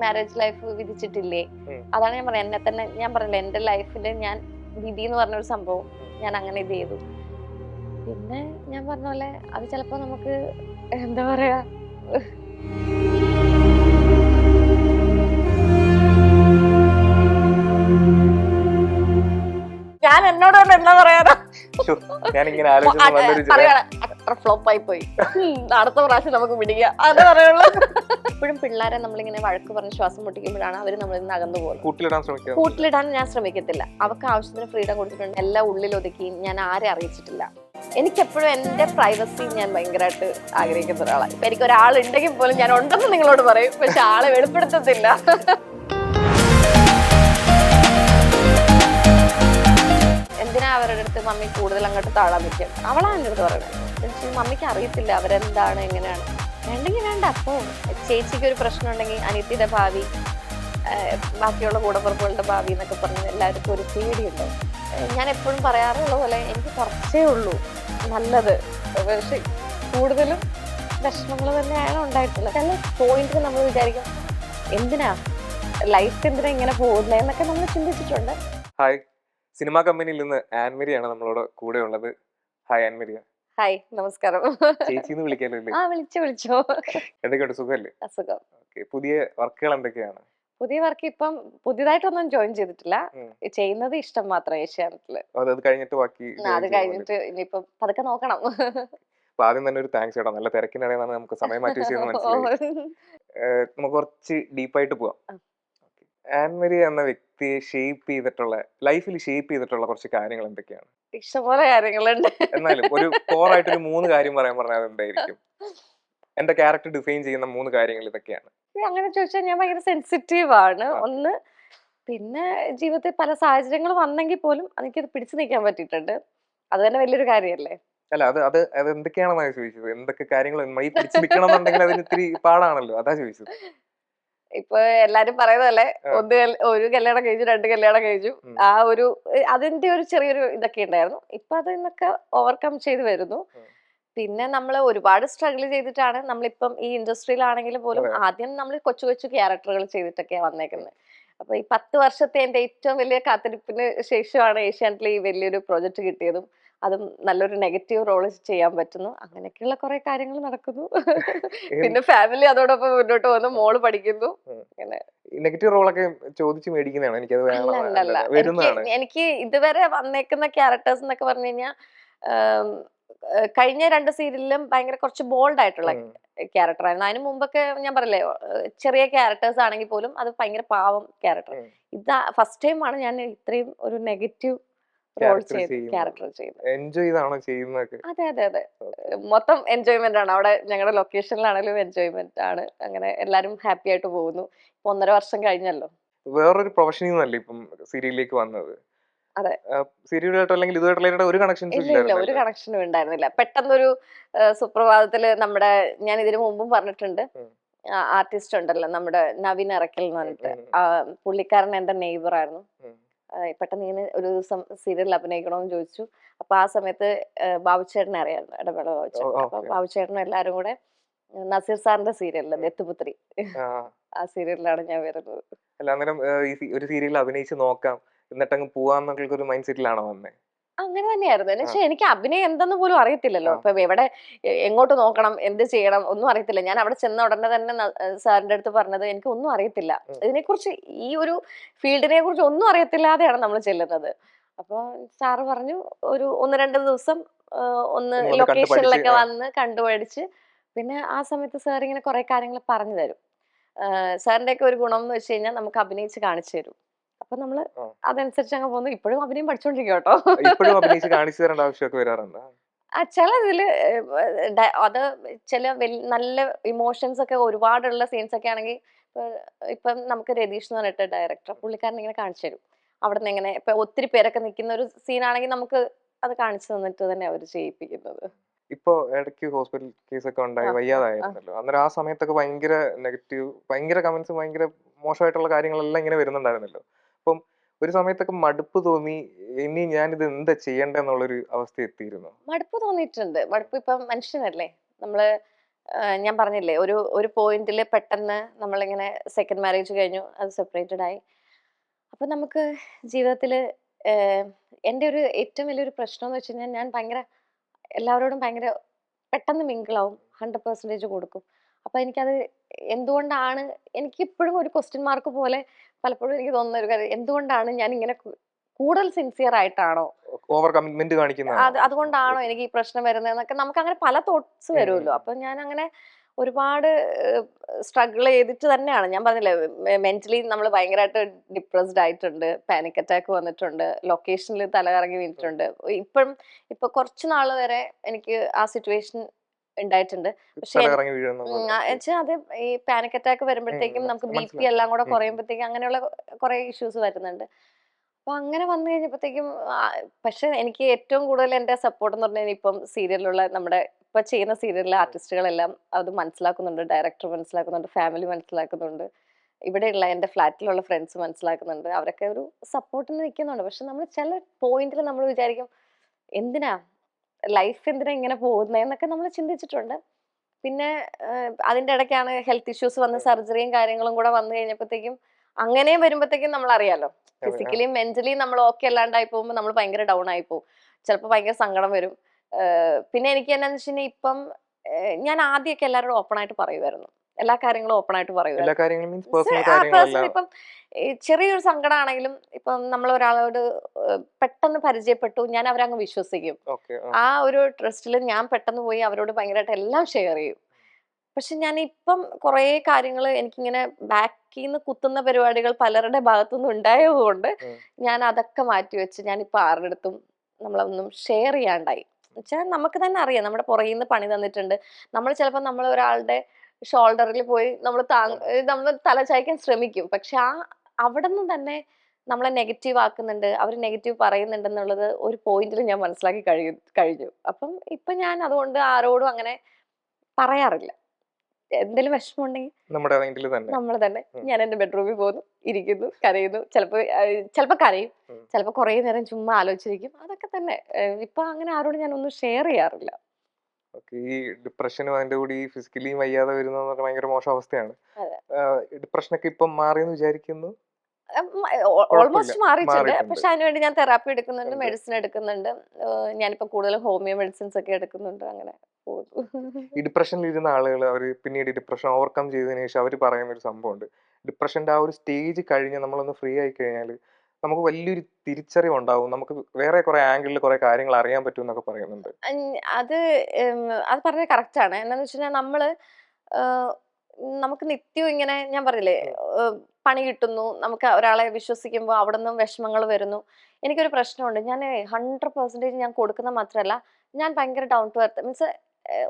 Marriage life വിധിച്ചിട്ടില്ലേ? അതാണ് ഞാൻ പറഞ്ഞത്. എന്നെ തന്നെ ഞാൻ പറഞ്ഞില്ല, എന്റെ ലൈഫില് ഞാൻ വിധി എന്ന് പറഞ്ഞൊരു സംഭവം ഞാൻ അങ്ങനെ ഇത് ചെയ്തു. പിന്നെ ഞാൻ പറഞ്ഞ പോലെ അത് ചിലപ്പോ നമുക്ക് എന്താ പറയാ, ഞാൻ എന്നോട് എന്താ പറയാ, ഞാനിങ്ങനെ ആലോചിച്ചു അത്ര ഫ്ലോപ്പ് ആയി പോയി, അടുത്ത പ്രാവശ്യം നമുക്ക് പിടിക്കുക, അത് പറയുള്ളൂ. എപ്പോഴും പിള്ളേരെ നമ്മളിങ്ങനെ വഴക്ക് പറഞ്ഞ് ശ്വാസം മുട്ടിക്കുമ്പോഴാണ് അവർ നമ്മളിൽ നിന്ന് അകന്നു പോകുന്നത്. കൂട്ടിലിടാൻ ഞാൻ ശ്രമിക്കത്തില്ല. അവർക്ക് ആവശ്യത്തിന് ഫ്രീഡം കൊടുത്തിട്ടുണ്ട്, എല്ലാം ഉള്ളിൽ ഒതുക്കി ഞാൻ ആരെ അറിയിച്ചിട്ടില്ല. എനിക്കെപ്പോഴും എന്റെ പ്രൈവസി ഞാൻ ഭയങ്കരമായിട്ട് ആഗ്രഹിക്കുന്ന ഒരാളാണ്. ഇപ്പൊ എനിക്ക് ഒരാളുണ്ടെങ്കിൽ പോലും ഞാൻ ഉണ്ടെന്ന് നിങ്ങളോട് പറയും, പക്ഷെ ആളെ വെളിപ്പെടുത്തത്തില്ല. എന്തിനാ അവരുടെ അടുത്ത് മമ്മി കൂടുതൽ അങ്ങോട്ട് താഴാൻ നിൽക്കും? അവളാ എൻ്റെ അടുത്ത് പറയുന്നത്. മമ്മിക്ക് അറിയത്തില്ല അവരെന്താണ് എങ്ങനെയാണ്. വേണ്ടെങ്കിൽ വേണ്ട. അപ്പോ ചേച്ചിക്ക് ഒരു പ്രശ്നം ഉണ്ടെങ്കിൽ അനിയത്തിയുടെ ഭാവി, ബാക്കിയുള്ള കൂടപ്പുറപ്പുകളുടെ ഭാവി എന്നൊക്കെ പറഞ്ഞ് എല്ലാവർക്കും ഒരു പേടിയുണ്ട്. ഞാൻ എപ്പോഴും പറയാറുള്ള പോലെ എനിക്ക് കുറച്ചേ ഉള്ളൂ നല്ലത്, പക്ഷെ കൂടുതലും വിഷമങ്ങൾ തന്നെയാണ് ഉണ്ടായിട്ടുള്ളത്. ചില പോയിന്റിൽ നമ്മൾ വിചാരിക്കും എന്തിനാ ലൈഫ് എന്തിനാ ഇങ്ങനെ പോകുന്നത് എന്നൊക്കെ നമ്മൾ ചിന്തിച്ചിട്ടുണ്ട്. ഹായ്, സിനിമാ കമ്പനിയിൽ നിന്ന് ആൻമരിയാണ് നമ്മളോട് കൂടെ ഉള്ളത്. ഹായ് ആൻമരിയ. ഹായ്, നമസ്കാരം. ചേച്ചിന്ന് വിളിക്കാനല്ലേ? ആ, വിളിച്ചോ. എന്തൊക്കെയുണ്ട്, സുഖല്ലേ? അസുഖം. പുതിയ വർക്കുകൾ എന്തൊക്കെയാണ്? പുതിയ വർക്ക് ഇപ്പം പുതിയതായിട്ടൊന്നും ജോയിൻ ചെയ്തിട്ടില്ല. ചെയ്യുന്നത് ഇഷ്ടം മാത്രം ഏഷ്യാനെറ്റില്. അത് കഴിഞ്ഞിട്ട് ബാക്കി അത് കഴിഞ്ഞിട്ട് ഇനിയിപ്പം പതുക്കെ നോക്കണം. ആദ്യം തന്നെ ഒരു താങ്ക്സ് കേട്ടോ, നല്ല തിരക്കിനിടയിലാണ് നമുക്ക് സമയം മാറ്റി വെച്ചതെന്ന് മനസ്സിലായി. നമുക്ക് കുറച്ച് ഡീപ്പായിട്ട് പോവാം. ആൻമരി എന്ന വ്യക്തിയെ ലൈഫിൽ ഷേപ്പ് ചെയ്തിട്ടുള്ള കുറച്ച് കാര്യങ്ങൾ എന്തൊക്കെയാണ്? ഇഷ്ടംപോലെ കാര്യങ്ങളുണ്ട്. എന്നാലും ഒരു കോറായിട്ട് ഒരു 3 കാര്യം പറയാൻ പറഞ്ഞാൽ എന്തായിരിക്കും? എന്റെ ക്യാരക്ടർ ഡിഫൈൻ ചെയ്യുന്ന 3 കാര്യങ്ങൾ ഇതൊക്കെയാണ്. അങ്ങനെ ചോദിച്ചാൽ ഞാൻ ഭയങ്കര സെൻസിറ്റീവ് ആണ് ഒന്ന്. പിന്നെ ജീവിതത്തിൽ പല സാഹചര്യങ്ങൾ വന്നെങ്കിൽ പോലും എനിക്കത് പിടിച്ചു നിൽക്കാൻ പറ്റിയിട്ടുണ്ട്. അത് തന്നെ വലിയൊരു കാര്യമല്ലേ? അല്ല, അത് എന്തൊക്കെയാണെന്നാണ് ചോദിച്ചത്. എന്തൊക്കെ കാര്യങ്ങൾ പിടിച്ചു നിൽക്കണം എന്നുണ്ടെങ്കിൽ അതിന് ഇത്തിരി പാടാണല്ലോ, അതാ ചോദിച്ചത്. ഇപ്പൊ എല്ലാരും പറയുന്നതല്ലേ, ഒരു കല്യാണം കഴിച്ചു, 2 കല്യാണം കഴിച്ചു. ആ ഒരു അതിന്റെ ഒരു ചെറിയൊരു ഇതൊക്കെ ഉണ്ടായിരുന്നു. ഇപ്പൊ അതിന്നൊക്കെ ഓവർകം ചെയ്ത് വരുന്നു. പിന്നെ നമ്മൾ ഒരുപാട് സ്ട്രഗിൾ ചെയ്തിട്ടാണ് നമ്മളിപ്പം ഈ ഇൻഡസ്ട്രിയിലാണെങ്കിൽ പോലും ആദ്യം നമ്മൾ കൊച്ചു കൊച്ചു ക്യാരക്ടറുകൾ ചെയ്തിട്ടൊക്കെയാണ് വന്നേക്കുന്നത്. അപ്പൊ ഈ 10 വർഷത്തെ എന്റെ ഏറ്റവും വലിയ കാത്തിരിപ്പിന് ശേഷമാണ് ഏഷ്യാനെറ്റിൽ ഈ വലിയൊരു പ്രോജക്റ്റ് കിട്ടിയതും അതും നല്ലൊരു നെഗറ്റീവ് റോള് ചെയ്യാൻ പറ്റുന്നു. അങ്ങനെയൊക്കെയുള്ള കുറെ കാര്യങ്ങൾ നടക്കുന്നു. പിന്നെ ഫാമിലി അതോടൊപ്പം മുന്നോട്ട് പോകുന്നു, മോള് പഠിക്കുന്നു. നെഗറ്റീവ് റോളൊക്കെ ചോദിച്ചു മേടിക്കുന്നതാണ്. എനിക്ക് ഇതുവരെ വന്നേക്കുന്ന ക്യാരക്ടേഴ്സ് എന്നൊക്കെ പറഞ്ഞു കഴിഞ്ഞാൽ കഴിഞ്ഞ 2 സീരിയലിലും ഭയങ്കര കുറച്ച് ബോൾഡ് ആയിട്ടുള്ള ക്യാരക്ടർ ആയിരുന്നു. അതിന് മുമ്പൊക്കെ ഞാൻ പറയില്ലേ, ചെറിയ ക്യാരക്ടേഴ്സ് ആണെങ്കിൽ പോലും അത് ഭയങ്കര പാവം ക്യാരക്ടർ. ഇതാ ഫസ്റ്റ് ടൈം ആണ് ഞാൻ ഇത്രയും ഒരു നെഗറ്റീവ് റോൾ ക്യാരക്ടർ ചെയ്യുന്നത്. എൻജോയ് ചെയ്യുന്നത്? അതെ, മൊത്തം എൻജോയ്മെന്റ് ആണ്. അവിടെ ഞങ്ങളുടെ ലൊക്കേഷനിലാണെങ്കിലും എൻജോയ്മെന്റ് ആണ്. അങ്ങനെ എല്ലാരും ഹാപ്പി ആയിട്ട് പോകുന്നു. 1.5 വർഷം കഴിഞ്ഞല്ലോ. വേറൊരു പ്രൊഫഷനിൽ നിന്നല്ലേ ഇപ്പം സീരിയലിലേക്ക് വന്നത്? അതെ. സീരിയലായിട്ട് അല്ലെങ്കിൽ ഇതുമായിട്ടുള്ള ഒരു കണക്ഷൻസും ഇല്ല, ഒരു കണക്ഷനും ഉണ്ടായിരുന്നില്ല. പെട്ടെന്നൊരു സുപ്രഭാതത്തില് നമ്മുടെ, ഞാൻ ഇതിനു മുമ്പും പറഞ്ഞിട്ടുണ്ട്, ആർട്ടിസ്റ്റ് ഉണ്ടല്ലോ നമ്മുടെ നവീൻ അറക്കൽ എന്ന് പറഞ്ഞിട്ട്, പുള്ളിക്കാരൻ എന്റെ നെയ്ബർ ആയിരുന്നു. പെട്ടെന്ന് ഇങ്ങനെ ഒരു ദിവസം സീരിയലിൽ അഭിനയിക്കണമെന്ന് ചോദിച്ചു. അപ്പൊ ആ സമയത്ത് ബാബുച്ചേട്ടനെ അറിയായിരുന്നു, ഇടവേള ബാബുച്ചേട്ടൻ. അപ്പൊ ബാബുച്ചേട്ടനും എല്ലാരും കൂടെ നസീർ സാറിന്റെ സീരിയലില് ദത്തുപുത്രി, ആ സീരിയലിലാണ് ഞാൻ വരുന്നത്. അല്ല, അന്നേരം ഒരു സീരിയലിൽ അഭിനയിച്ച് നോക്കാം എന്നിട്ടങ്ങ് പോവാന്നൊക്കെ ഒരു മൈൻഡ് സെറ്റിലാണോ വന്നേ? അങ്ങനെ തന്നെയായിരുന്നു. പക്ഷെ എനിക്ക് അഭിനയം എന്തെന്ന് പോലും അറിയത്തില്ലല്ലോ. ഇപ്പൊ എവിടെ എങ്ങോട്ട് നോക്കണം, എന്ത് ചെയ്യണം ഒന്നും അറിയത്തില്ല. ഞാൻ അവിടെ ചെന്ന ഉടനെ തന്നെ സാറിന്റെ അടുത്ത് പറഞ്ഞത് എനിക്ക് ഒന്നും അറിയത്തില്ല, ഇതിനെക്കുറിച്ച് ഈ ഒരു ഫീൽഡിനെ കുറിച്ച് ഒന്നും അറിയത്തില്ലാതെയാണ് നമ്മൾ ചെല്ലുന്നത്. അപ്പൊ സാറ് പറഞ്ഞു ഒരു 1-2 ദിവസം ഒന്ന് ലൊക്കേഷനിലൊക്കെ വന്ന് കണ്ടുപഠിച്ച്, പിന്നെ ആ സമയത്ത് സാർ ഇങ്ങനെ കുറെ കാര്യങ്ങൾ പറഞ്ഞു തരും. സാറിന്റെ ഒക്കെ ഒരു ഗുണം എന്ന് വെച്ച് കഴിഞ്ഞാൽ നമുക്ക് അഭിനയിച്ച് കാണിച്ചു തരും. അപ്പൊ നമ്മള് അതനുസരിച്ച് അങ്ങ് പോകുന്നു. ഇപ്പോഴും അഭിനയം പഠിച്ചോണ്ടിരിക്കും കേട്ടോ. ഇപ്പോഴും അഭിനയിച്ച് കാണിച്ചു തരേണ്ട ആവശ്യമൊക്കെ വരാറുണ്ട്. ചില ഇതില് അത് ചില നല്ല ഇമോഷൻസ് ഒക്കെ ഒരുപാടുള്ള സീൻസ് ഒക്കെ ആണെങ്കിൽ, ഇപ്പം നമുക്ക് രതീഷ് എന്ന് പറഞ്ഞിട്ട് ഡയറക്ടർ, പുള്ളിക്കാരൻ ഇങ്ങനെ കാണിച്ചു തരും. അവിടെ നിന്ന് എങ്ങനെ ഇപ്പൊ ഒത്തിരി പേരൊക്കെ നിൽക്കുന്ന ഒരു സീനാണെങ്കിൽ നമുക്ക് അത് കാണിച്ചു തന്നിട്ട് തന്നെ അവർ ചെയ്യിപ്പിക്കുന്നത്. ഇപ്പൊ ഇടയ്ക്ക് ഹോസ്പിറ്റൽ കേസൊക്കെ ഉണ്ടായി, വയ്യാതായിരുന്നല്ലോ. അന്നേരം ആ സമയത്തൊക്കെ ഭയങ്കര നെഗറ്റീവ്, ഭയങ്കര കമന്റ്സ്, ഭയങ്കര മോശമായിട്ടുള്ള കാര്യങ്ങളെല്ലാം ഇങ്ങനെ വരുന്നുണ്ടായിരുന്നല്ലോ. അപ്പം ഒരു സമയത്തൊക്കെ മടുപ്പ് തോന്നി, ഇനി ഞാനിത് എന്താ ചെയ്യണ്ടെന്നുള്ളൊരു അവസ്ഥ എത്തിയിരുന്നു? മടുപ്പ് തോന്നിയിട്ടുണ്ട്. മടുപ്പ് ഇപ്പം മനുഷ്യനല്ലേ നമ്മള്, ഞാൻ പറഞ്ഞില്ലേ ഒരു ഒരു പോയിന്റിൽ പെട്ടെന്ന് നമ്മളിങ്ങനെ സെക്കൻഡ് മാരേജ് കഴിഞ്ഞു, അത് സെപ്പറേറ്റഡ് ആയി. അപ്പൊ നമുക്ക് ജീവിതത്തില് എൻ്റെ ഒരു ഏറ്റവും വലിയൊരു പ്രശ്നം എന്ന് വെച്ച് കഴിഞ്ഞാൽ, ഞാൻ ഭയങ്കര എല്ലാവരോടും ഭയങ്കര പെട്ടെന്ന് മിങ്കിളാവും, 100% കൊടുക്കും. അപ്പൊ എനിക്കത് എന്തുകൊണ്ടാണ്, എനിക്കിപ്പോഴും ഒരു ക്വസ്റ്റ്യൻ മാർക്ക് പോലെ പലപ്പോഴും എനിക്ക് തോന്നുന്ന ഒരു കാര്യം, എന്തുകൊണ്ടാണ് ഞാൻ ഇങ്ങനെ കൂടുതൽ സിൻസിയർ ആയിട്ടാണോ, ഓവർ കമ്മിറ്റ്മെന്റ് കാണിക്കുന്നതാണോ? അതുകൊണ്ടാണോ എനിക്ക് ഈ പ്രശ്നം വരുന്നതെന്നൊക്കെ നമുക്ക് അങ്ങനെ പല തോട്ട്സ് വരുമല്ലോ. അപ്പൊ ഞാൻ അങ്ങനെ ഒരുപാട് സ്ട്രഗിൾ ചെയ്തിട്ട് തന്നെയാണ്, ഞാൻ പറഞ്ഞില്ലേ, മെന്റലി നമ്മൾ ഭയങ്കരമായിട്ട് ഡിപ്രസ്ഡ് ആയിട്ടുണ്ട്, പാനിക് അറ്റാക്ക് വന്നിട്ടുണ്ട്, ലൊക്കേഷനിൽ തലകറങ്ങി വീണിട്ടുണ്ട്. ഇപ്പൊ കുറച്ച് നാൾ വരെ എനിക്ക് ആ സിറ്റുവേഷൻ ഉണ്ടായിട്ടുണ്ട്. പക്ഷെ തലകറങ്ങി വീഴുന്ന പോലെ. വെച്ചാൽ അത് ഈ പാനിക് അറ്റാക്ക് വരുമ്പോഴത്തേക്കും നമുക്ക് ബി പി എല്ലാം കൂടെ കുറയുമ്പോഴത്തേക്കും അങ്ങനെയുള്ള കുറെ ഇഷ്യൂസ് വരുന്നുണ്ട്. അപ്പൊ അങ്ങനെ വന്നു കഴിഞ്ഞപ്പോഴത്തേക്കും പക്ഷെ എനിക്ക് ഏറ്റവും കൂടുതൽ എന്റെ സപ്പോർട്ട് എന്ന് പറഞ്ഞാൽ, ഇപ്പം സീരിയലിലുള്ള നമ്മുടെ ഇപ്പൊ ചെയ്യുന്ന സീരിയലിലെ ആർട്ടിസ്റ്റുകളെല്ലാം അത് മനസ്സിലാക്കുന്നുണ്ട്, ഡയറക്ടർ മനസ്സിലാക്കുന്നുണ്ട്, ഫാമിലി മനസ്സിലാക്കുന്നുണ്ട്, ഇവിടെയുള്ള എന്റെ ഫ്ലാറ്റിലുള്ള ഫ്രണ്ട്സ് മനസ്സിലാക്കുന്നുണ്ട്. അവരൊക്കെ ഒരു സപ്പോർട്ടിന് നിൽക്കുന്നുണ്ട്. പക്ഷെ നമ്മൾ ചില പോയിന്റിൽ നമ്മൾ വിചാരിക്കും, എന്തിനാ ലൈഫ് എന്തിനാ ഇങ്ങനെ പോകുന്നതെന്നൊക്കെ നമ്മൾ ചിന്തിച്ചിട്ടുണ്ട്. പിന്നെ അതിന്റെ ഇടയ്ക്കാണ് ഹെൽത്ത് ഇഷ്യൂസ് വന്ന് സർജറിയും കാര്യങ്ങളും കൂടെ വന്നു കഴിഞ്ഞപ്പോഴത്തേക്കും, അങ്ങനെയും വരുമ്പോഴത്തേക്കും നമ്മൾ അറിയാലോ, ഫിസിക്കലിയും മെന്റലിയും നമ്മൾ ഓക്കെ അല്ലാണ്ടായി പോകുമ്പോൾ നമ്മൾ ഭയങ്കര ഡൗൺ ആയി പോകും. ചിലപ്പോൾ ഭയങ്കര സങ്കടം വരും. പിന്നെ എനിക്ക് എന്നാന്ന് വെച്ച് കഴിഞ്ഞാൽ, ഇപ്പം ഞാൻ ആദ്യമൊക്കെ എല്ലാവരോടും ഓപ്പൺ ആയിട്ട് പറയുമായിരുന്നു, എല്ലാ കാര്യങ്ങളും ഓപ്പൺ ആയിട്ട് എല്ലാ പറയുമായിരുന്നു. കാര്യങ്ങളും മീൻസ് പേഴ്സണൽ പേഴ്സണൽ കാര്യങ്ങളെല്ലാം. ഇപ്പം ചെറിയൊരു സങ്കടമാണെങ്കിലും, ഇപ്പം നമ്മൾ ഒരാളോട് പെട്ടെന്ന് പരിചയപ്പെട്ടു, ഞാൻ അവരങ്ങ് വിശ്വസിക്കും. ഓക്കെ. ആ ഒരു ട്രസ്റ്റിൽ ഞാൻ പെട്ടെന്ന് പോയി അവരോട് ഭയങ്കരമായിട്ട് എല്ലാം ഷെയർ ചെയ്യും. പക്ഷെ ഞാൻ ഇപ്പം കുറേ കാര്യങ്ങൾ എനിക്കിങ്ങനെ ബാക്കിൽ നിന്ന് കുത്തുന്ന പരിപാടികൾ പലരുടെ ഭാഗത്തുനിന്ന് ഉണ്ടായതുകൊണ്ട് ഞാൻ അതൊക്കെ മാറ്റിവെച്ച് ഞാനിപ്പോൾ ആരുടെ അടുത്തും നമ്മളൊന്നും ഷെയർ ചെയ്യാണ്ടായി. വെച്ചാൽ നമുക്ക് തന്നെ അറിയാം, നമ്മുടെ പുറകിൽ നിന്ന് പണി തന്നിട്ടുണ്ട്. നമ്മൾ ചിലപ്പോൾ നമ്മൾ ഒരാളുടെ ഷോൾഡറിൽ പോയി നമ്മൾ തല ചായ്ക്കാൻ ശ്രമിക്കും. പക്ഷെ അവിടെ നിന്ന് തന്നെ നമ്മളെ നെഗറ്റീവ് ആക്കുന്നുണ്ട്, അവർ നെഗറ്റീവ് പറയുന്നുണ്ടെന്നുള്ളത് ഒരു പോയിന്റിൽ ഞാൻ മനസ്സിലാക്കി കഴിഞ്ഞു. അപ്പം ഇപ്പൊ ഞാൻ അതുകൊണ്ട് ആരോടും അങ്ങനെ പറയാറില്ല. എന്തെങ്കിലും വിഷമം ഉണ്ടെങ്കിൽ നമ്മുടെ മൈൻഡിൽ തന്നെ. നമ്മൾ തന്നെ, ഞാൻ എന്റെ ബെഡ്റൂമിൽ പോകുന്നു, ഇരിക്കുന്നു, കരയുന്നു. ചിലപ്പോ കരയും, ചിലപ്പോ കുറേ നേരം ചുമ്മാ ആലോചിച്ചിരിക്കും. അതൊക്കെ തന്നെ. ഇപ്പൊ അങ്ങനെ ആരോടും ഞാൻ ഒന്നും ഷെയർ ചെയ്യാറില്ല. ഈ ഡിപ്രഷനും അതിന്റെ കൂടി ഈ ഫിസിക്കലിയും വയ്യാതെ വരുന്നത് ഭയങ്കര മോശം അവസ്ഥയാണ്. ഡിപ്രഷനൊക്കെ ഇപ്പം മാറിയെന്ന് വിചാരിക്കുന്നു. ഓൾമോസ്റ്റ് മാറിയിട്ടുണ്ട്. മാറിയിട്ടുണ്ട്. പക്ഷെ അതിനുവേണ്ടി ഞാൻ തെറാപ്പി എടുക്കുന്നുണ്ട്, മെഡിസിൻ എടുക്കുന്നുണ്ട്. ഞാനിപ്പോ കൂടുതൽ ഹോമിയോ മെഡിസിൻസ് ഒക്കെ എടുക്കുന്നുണ്ട്. അങ്ങനെ പോകുന്നു. ഈ ഡിപ്രഷനിൽ ഇരുന്ന ആളുകൾ അവർ പിന്നീട് ഡിപ്രഷൻ ഓവർകം ചെയ്തതിനു ശേഷം അവർ പറയുന്ന ഒരു സംഭവമുണ്ട്, ഡിപ്രഷന്റെ ആ ഒരു സ്റ്റേജ് കഴിഞ്ഞ് നമ്മളൊന്ന് ഫ്രീ ആയി കഴിഞ്ഞാൽ നമുക്ക് വലിയൊരു തിരിച്ചറിവ് ഉണ്ടാവും, നമുക്ക് വേറെ കുറെ ആംഗിളിൽ കുറെ കാര്യങ്ങൾ അറിയാൻ പറ്റും എന്നൊക്കെ പറയുന്നുണ്ട്. അത് അത് പറഞ്ഞത് കറക്റ്റ് ആണ്. എന്താന്ന് വെച്ച് കഴിഞ്ഞാൽ, നമുക്ക് നിത്യവും ഇങ്ങനെ, ഞാൻ പറഞ്ഞില്ലേ, പണി കിട്ടുന്നു, നമുക്ക് ഒരാളെ വിശ്വസിക്കുമ്പോൾ അവിടെ നിന്നും വിഷമങ്ങൾ വരുന്നു. എനിക്കൊരു പ്രശ്നമുണ്ട്, ഞാൻ 100% ഞാൻ കൊടുക്കുന്ന മാത്രമല്ല, ഞാൻ ഭയങ്കര ഡൗൺ ടു എർത്ത്. മീൻസ്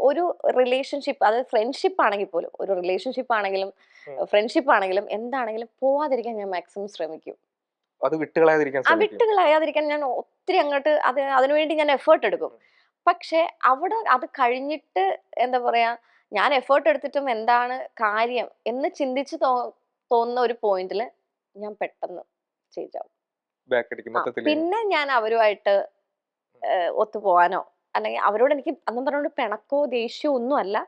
ഒരു റിലേഷൻഷിപ്പ്, അത് ഫ്രണ്ട്ഷിപ്പ് ആണെങ്കിൽ പോലും, ഒരു റിലേഷൻഷിപ്പ് ആണെങ്കിലും ഫ്രണ്ട്ഷിപ്പ് ആണെങ്കിലും എന്താണെങ്കിലും പോവാതിരിക്കാൻ ഞാൻ മാക്സിമം ശ്രമിക്കും. അത് വിട്ടുകളയാതിരിക്കാൻ ശ്രമിക്കും. വിട്ടുകളയാതിരിക്കാൻ ഞാൻ ഒത്തിരി അങ്ങോട്ട് അതിനുവേണ്ടി ഞാൻ എഫേർട്ട് എടുക്കും. പക്ഷെ അവിടെ അത് കഴിഞ്ഞിട്ട് എന്താ പറയാ, ഞാൻ എഫേർട്ട് എടുത്തിട്ടും എന്താണ് കാര്യം എന്ന് ചിന്തിച്ച് തോന്നുന്ന ഒരു പോയിന്റിൽ ഞാൻ പെട്ടെന്ന് ചേഞ്ച് ആവും. ബാക്ക് അടിക്കും മൊത്തത്തിൽ. പിന്നെ ഞാൻ അവരുമായിട്ട് ഒത്തുപോകാനോ അല്ലെങ്കിൽ അവരോട് എനിക്ക് അന്നും പറഞ്ഞോണ്ട് പിണക്കോ ദേഷ്യമോ ഒന്നും അല്ല.